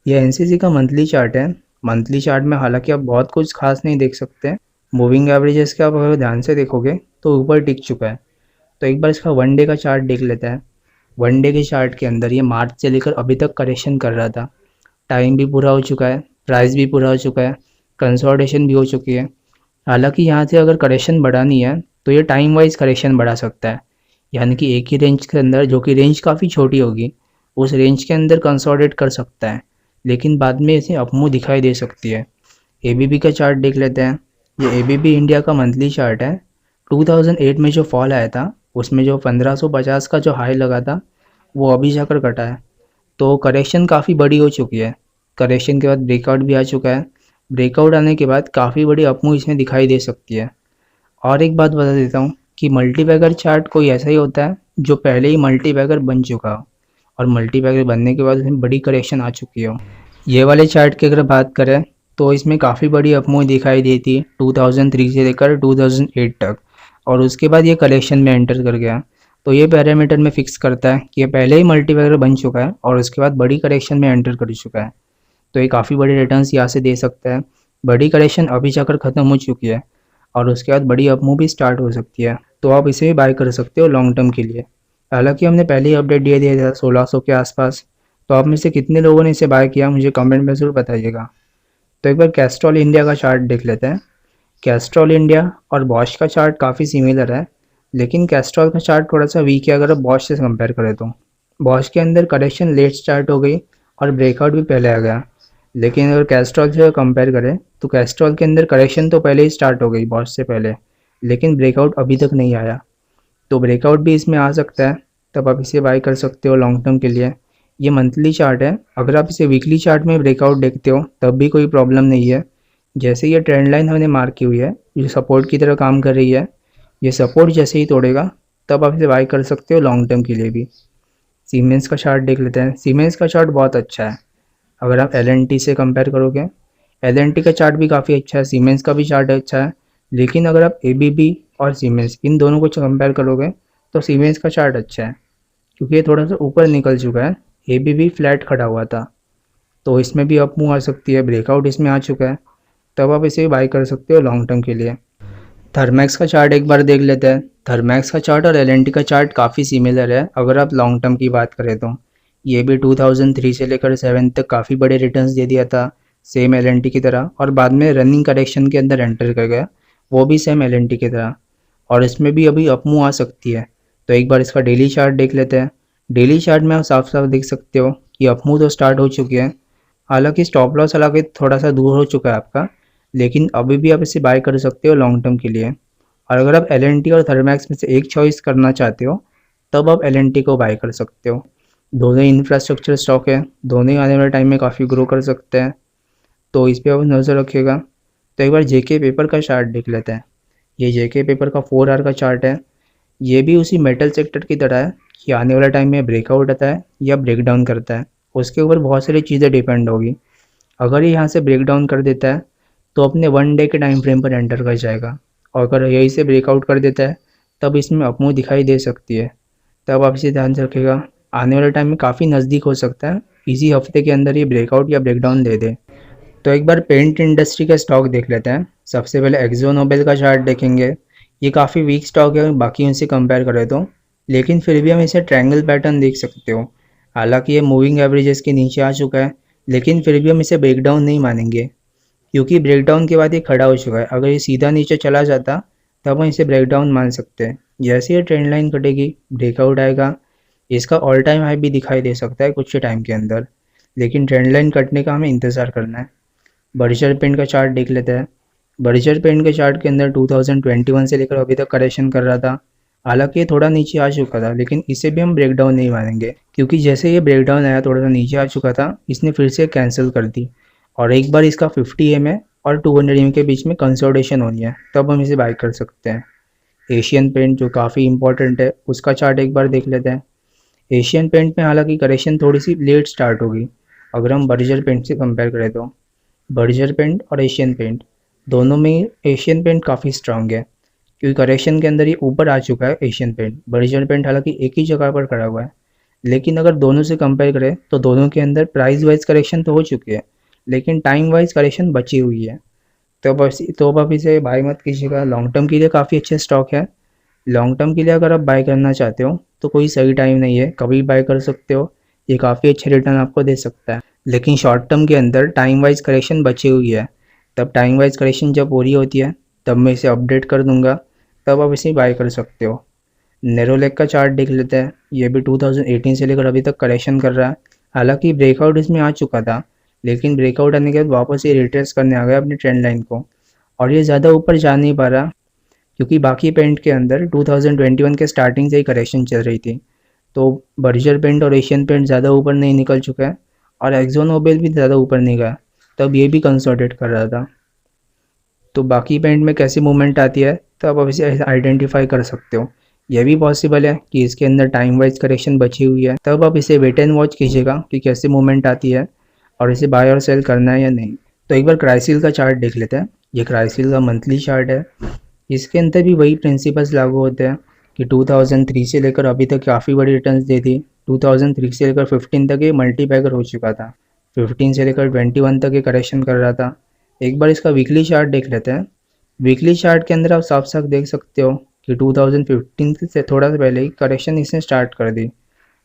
यह NCC का मंथली चार्ट है। मंथली चार्ट में हालांकि आप बहुत कुछ खास नहीं देख सकते। मूविंग एवरेजेस का आप अगर ध्यान से देखोगे तो ऊपर टिक चुका है। तो एक बार इसका वन डे का चार्ट देख लेते हैं। वन डे के चार्ट के अंदर ये मार्च से लेकर अभी तक करेक्शन कर रहा था। टाइम भी पूरा हो चुका है, प्राइस भी पूरा हो चुका है, कंसोलिडेशन भी हो चुकी है। हालांकि यहाँ से अगर करेक्शन बढ़ानी है तो ये टाइम वाइज करेक्शन बढ़ा सकता है, यानी कि एक ही रेंज के अंदर, जो कि रेंज काफ़ी छोटी होगी, उस रेंज के अंदर कंसोलिडेट कर सकता है, लेकिन बाद में इसे अपमूव दिखाई दे सकती है। ABB का चार्ट देख लेते हैं। ये ABB इंडिया का मंथली चार्ट है। 2008 में जो फॉल आया था उसमें जो 1550 का जो हाई लगा था वो अभी जाकर कटा है। तो करेक्शन काफ़ी बड़ी हो चुकी है। करेक्शन के बाद ब्रेकआउट भी आ चुका है। ब्रेकआउट आने के बाद काफ़ी बड़ी अपमूव इसमें दिखाई दे सकती है। और एक बात बता देता हूँ कि मल्टीबैगर चार्ट कोई ऐसा ही होता है जो पहले ही मल्टीबैगर बन चुका हो और मल्टीबैगर बनने के बाद उसमें बड़ी करेक्शन आ चुकी हो। ये वाले चार्ट की अगर बात करें तो इसमें काफ़ी बड़ी अपमूव दिखाई दी थी 2003 से लेकर 2008 तक, और उसके बाद ये करेक्शन में एंटर कर गया। तो ये पैरामीटर में फिक्स करता है कि ये पहले ही मल्टीबैगर बन चुका है और उसके बाद बड़ी करेक्शन में एंटर कर चुका है। तो ये काफ़ी बड़े रिटर्न्स यहाँ से दे सकता है। बड़ी करेक्शन अभी जाकर ख़त्म हो चुकी है और उसके बाद बड़ी अपमूव भी स्टार्ट हो सकती है। तो आप इसे भी बाय कर सकते हो लॉन्ग टर्म के लिए। हालांकि हमने पहले ही अपडेट दे दिया था 1600 के आसपास। तो आप में से कितने लोगों ने इसे बाय किया मुझे कमेंट में ज़रूर बताइएगा। तो एक बार कैस्ट्रॉल इंडिया का चार्ट देख लेते हैं। कैस्ट्रॉल इंडिया और बॉश का चार्ट काफ़ी सिमिलर है, लेकिन कैस्ट्रॉल का चार्ट थोड़ा सा वीक है अगर आप बॉश से कंपेयर करें तो। बॉश के अंदर करेक्शन लेट स्टार्ट हो गई और ब्रेकआउट भी पहले आ गया, लेकिन अगर कैस्ट्रॉल से कंपेयर करें तो कैस्ट्रॉल के अंदर करेक्शन तो पहले ही स्टार्ट हो गई बॉश से पहले, लेकिन ब्रेकआउट अभी तक नहीं आया। तो ब्रेकआउट भी इसमें आ सकता है, तब आप इसे बाय कर सकते हो लॉन्ग टर्म के लिए। ये मंथली चार्ट है, अगर आप इसे वीकली चार्ट में ब्रेकआउट देखते हो तब भी कोई प्रॉब्लम नहीं है। जैसे ये ट्रेंड लाइन हमने मार्क की हुई है, ये सपोर्ट की तरह काम कर रही है। ये सपोर्ट जैसे ही तोड़ेगा तब आप इसे बाय कर सकते हो लॉन्ग टर्म के लिए भी। सीमेंस का चार्ट देख लेते हैं। सीमेंस का चार्ट बहुत अच्छा है अगर आप LNT से कंपेयर करोगे। LNT का चार्ट भी काफ़ी अच्छा है, सीमेंस का भी चार्ट अच्छा है, लेकिन अगर आप ABB और सीमेंस, इन दोनों को कंपेयर करोगे तो सीमेंस का चार्ट अच्छा है क्योंकि ये थोड़ा सा ऊपर निकल चुका है। ये भी फ्लैट खड़ा हुआ था, तो इसमें भी अप मूव आ सकती है। ब्रेकआउट इसमें आ चुका है, तब आप इसे बाय कर सकते हो लॉन्ग टर्म के लिए। थर्मैक्स का चार्ट एक बार देख लेते हैं। थर्मैक्स का चार्ट और एल का चार्ट काफ़ी सिमिलर है अगर आप लॉन्ग टर्म की बात करें तो। ये भी 2003 से लेकर 7 तक काफ़ी बड़े रिटर्न्स दे दिया था, सेम एल की तरह, और बाद में रनिंग करेक्शन के अंदर एंटर कर गया, वो भी सेम एल की तरह, और इसमें भी अभी अप मूव आ सकती है। तो एक बार इसका डेली चार्ट देख लेते हैं। डेली चार्ट में आप साफ साफ देख सकते हो कि अप मूव तो स्टार्ट हो चुकी है। हालांकि स्टॉप लॉस हालांकि थोड़ा सा दूर हो चुका है आपका, लेकिन अभी भी आप इसे बाय कर सकते हो लॉन्ग टर्म के लिए। और अगर आप एल और थर्मैक्स में से एक चॉइस करना चाहते हो तब आप एल को बाय कर सकते हो। दोनों ही इंफ्रास्ट्रक्चर स्टॉक है, दोनों ही आने वाले टाइम में काफ़ी ग्रो कर सकते हैं, तो इस पर आप नज़र रखिएगा। तो एक बार जेके पेपर का चार्ट देख लेते हैं। ये जेके पेपर का 4 आवर का चार्ट है। ये भी उसी मेटल सेक्टर की तरह है कि आने वाला टाइम में ब्रेकआउट आता है या ब्रेकडाउन करता है, उसके ऊपर बहुत सारी चीज़ें डिपेंड होगी। अगर ये यहाँ से ब्रेकडाउन कर देता है तो अपने 1 डे के टाइम फ्रेम पर एंटर कर जाएगा, और अगर यहीं से ब्रेकआउट कर देता है तब इसमें अपमूव दिखाई दे सकती है। तब आप इसे ध्यान से रखिएगा, आने वाले टाइम में काफ़ी नज़दीक हो सकता है इसी हफ्ते के अंदर ये ब्रेकआउट या ब्रेकडाउन दे दे। तो एक बार पेंट इंडस्ट्री का स्टॉक देख लेते हैं। सबसे पहले एक्जो नोबेल का चार्ट देखेंगे। ये काफ़ी वीक स्टॉक है बाकी उनसे कंपेयर करें तो, लेकिन फिर भी हम इसे ट्रायंगल पैटर्न देख सकते हो। हालांकि ये मूविंग एवरेजेस के नीचे आ चुका है, लेकिन फिर भी हम इसे ब्रेकडाउन नहीं मानेंगे क्योंकि ब्रेकडाउन के बाद ये खड़ा हो चुका है। अगर ये सीधा नीचे चला जाता तब हम इसे ब्रेकडाउन मान सकते हैं। जैसे ये ट्रेंड लाइन कटेगी, ब्रेकआउट आएगा, इसका ऑल टाइम हाई भी दिखाई दे सकता है कुछ टाइम के अंदर, लेकिन ट्रेंड लाइन कटने का हमें इंतज़ार करना है। बर्जर पेंट का चार्ट देख लेते हैं। बर्जर पेंट के चार्ट के अंदर 2021 से लेकर अभी तक करेक्शन कर रहा था। हालांकि ये थोड़ा नीचे आ चुका था, लेकिन इसे भी हम ब्रेकडाउन नहीं मानेंगे क्योंकि जैसे ये ब्रेकडाउन आया थोड़ा सा नीचे आ चुका था, इसने फिर से कैंसिल कर दी, और एक बार इसका 50 एम और 200 एम के बीच में कंसोलिडेशन होनी है, तब हम इसे बाय कर सकते हैं। एशियन पेंट जो काफ़ी इंपॉर्टेंट है, उसका चार्ट एक बार देख लेते हैं। एशियन पेंट में हालांकि करेक्शन थोड़ी सी लेट स्टार्ट होगी अगर हम बर्जर पेंट से कंपेयर करें तो। बर्जर पेंट और एशियन पेंट दोनों में एशियन पेंट काफ़ी स्ट्रांग है क्योंकि करेक्शन के अंदर ये ऊपर आ चुका है एशियन पेंट। बर्जर पेंट हालांकि एक ही जगह पर खड़ा हुआ है, लेकिन अगर दोनों से कंपेयर करें तो दोनों के अंदर प्राइस वाइज करेक्शन तो हो चुकी है, लेकिन टाइम वाइज करेक्शन बची हुई है। तो अब आप इसे बाय मत कीजिएगा। लॉन्ग टर्म के लिए काफ़ी अच्छे स्टॉक है। लॉन्ग टर्म के लिए अगर आप बाय करना चाहते हो तो कोई सही टाइम नहीं है, कभी बाय कर सकते हो, ये काफ़ी अच्छे रिटर्न आपको दे सकता है। लेकिन शॉर्ट टर्म के अंदर टाइम वाइज करेक्शन बची हुई है, तब टाइम वाइज करेक्शन जब पूरी होती है तब मैं इसे अपडेट कर दूंगा, तब आप इसे बाय कर सकते हो। नेरोलेक का चार्ट देख लेते हैं। ये भी 2018 से लेकर अभी तक करेक्शन कर रहा है। हालांकि ब्रेकआउट इसमें आ चुका था, लेकिन ब्रेकआउट आने के बाद वापस ये रिट्रेस करने आ गया अपनी ट्रेंड लाइन को, और ये ज़्यादा ऊपर जा नहीं पा रहा क्योंकि बाकी पेंट के अंदर 2021 के स्टार्टिंग से ही करेक्शन चल रही थी। तो बर्जर पेंट और एशियन पेंट ज़्यादा ऊपर नहीं निकल चुका है, और एक्जो नोबेल भी ज़्यादा ऊपर नहीं गया, तब ये भी कंसोलिडेट कर रहा था। तो बाकी पेंट में कैसी मूवमेंट आती है तब आप इसे आइडेंटिफाई कर सकते हो। यह भी पॉसिबल है कि इसके अंदर टाइम वाइज करेक्शन बची हुई है, तब आप इसे वेट एंड वॉच कीजिएगा कि कैसे मूवमेंट आती है और इसे बाय और सेल करना है या नहीं। तो एक बार क्राइसिल का चार्ट देख लेते हैं। ये क्राइसिल का मंथली चार्ट है। इसके अंदर भी वही प्रिंसिपल्स लागू होते हैं कि 2003 से लेकर अभी तक काफ़ी बड़ी रिटर्न्स दी थी। 2003 से लेकर 15 तक ये मल्टीपैगर हो चुका था। 15 से लेकर 21 तक ये करेक्शन कर रहा था। एक बार इसका वीकली चार्ट देख लेते हैं। वीकली चार्ट के अंदर आप साफ साफ देख सकते हो कि 2015 से थोड़ा सा पहले ही करेक्शन इसने स्टार्ट कर दी,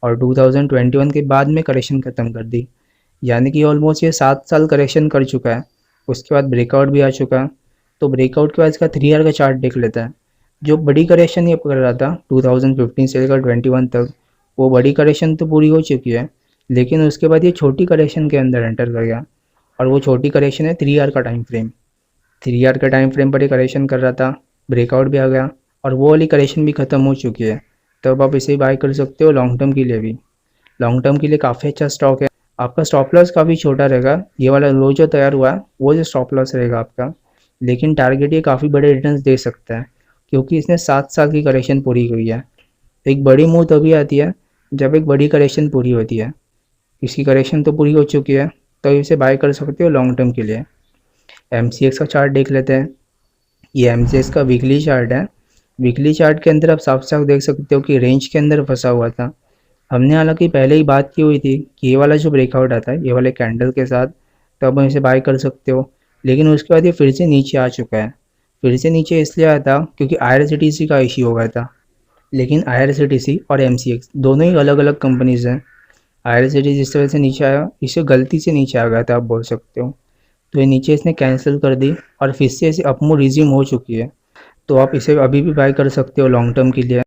और 2021 के बाद में करेक्शन ख़त्म कर दी। यानी कि ऑलमोस्ट ये 7 साल करेक्शन कर चुका है। उसके बाद ब्रेकआउट भी आ चुका है। तो ब्रेकआउट के बाद इसका 3 ईयर का चार्ट देख लेते हैं। जो बड़ी करेक्शन ये कर रहा था 2015 से लेकर 21 तक, वो बड़ी करेक्शन तो पूरी हो चुकी है, लेकिन उसके बाद ये छोटी करेक्शन के अंदर एंटर कर गया, और वो छोटी करेक्शन है 3 ईयर का टाइम फ्रेम। 3 ईयर का टाइम फ्रेम पर ये करेक्शन कर रहा था, ब्रेकआउट भी आ गया, और वो वाली करेक्शन भी ख़त्म हो चुकी है। तब आप इसे बाय कर सकते हो लॉन्ग टर्म के लिए भी। लॉन्ग टर्म के लिए काफ़ी अच्छा स्टॉक है। आपका स्टॉप लॉस काफ़ी छोटा रहेगा। ये वाला लो जो तैयार हुआ है वो जो स्टॉप लॉस रहेगा आपका, लेकिन टारगेट ये काफ़ी बड़े रिटर्न्स दे सकता है क्योंकि इसने 7 साल की करेक्शन पूरी हुई है। एक बड़ी मूव तभी आती है जब एक बड़ी करेक्शन पूरी होती है। इसकी करेक्शन तो पूरी हो चुकी है, तो इसे बाय कर सकते हो लॉन्ग टर्म के लिए। MCX का चार्ट देख लेते हैं। ये MCX का वीकली चार्ट है। वीकली चार्ट के अंदर आप साफ साफ देख सकते हो कि रेंज के अंदर फंसा हुआ था। हमने हालांकि पहले ही बात की हुई थी कि ये वाला जो ब्रेकआउट आता है ये वाले कैंडल के साथ, तो आप इसे बाय कर सकते हो। लेकिन उसके बाद ये फिर से नीचे आ चुका है। फिर से नीचे इसलिए आया था क्योंकि IRCTC का इश्यू हो गया था। लेकिन IRCTC और MCX दोनों ही अलग अलग कंपनीज हैं। IRCTC जिस तरह से नीचे आया, इसे गलती से नीचे आ गया था आप बोल सकते हो। तो ये नीचे इसने कैंसिल कर दी और फिर से इसे अपमूव रिज्यूम हो चुकी है। तो आप इसे अभी भी बाय कर सकते हो लॉन्ग टर्म के लिए।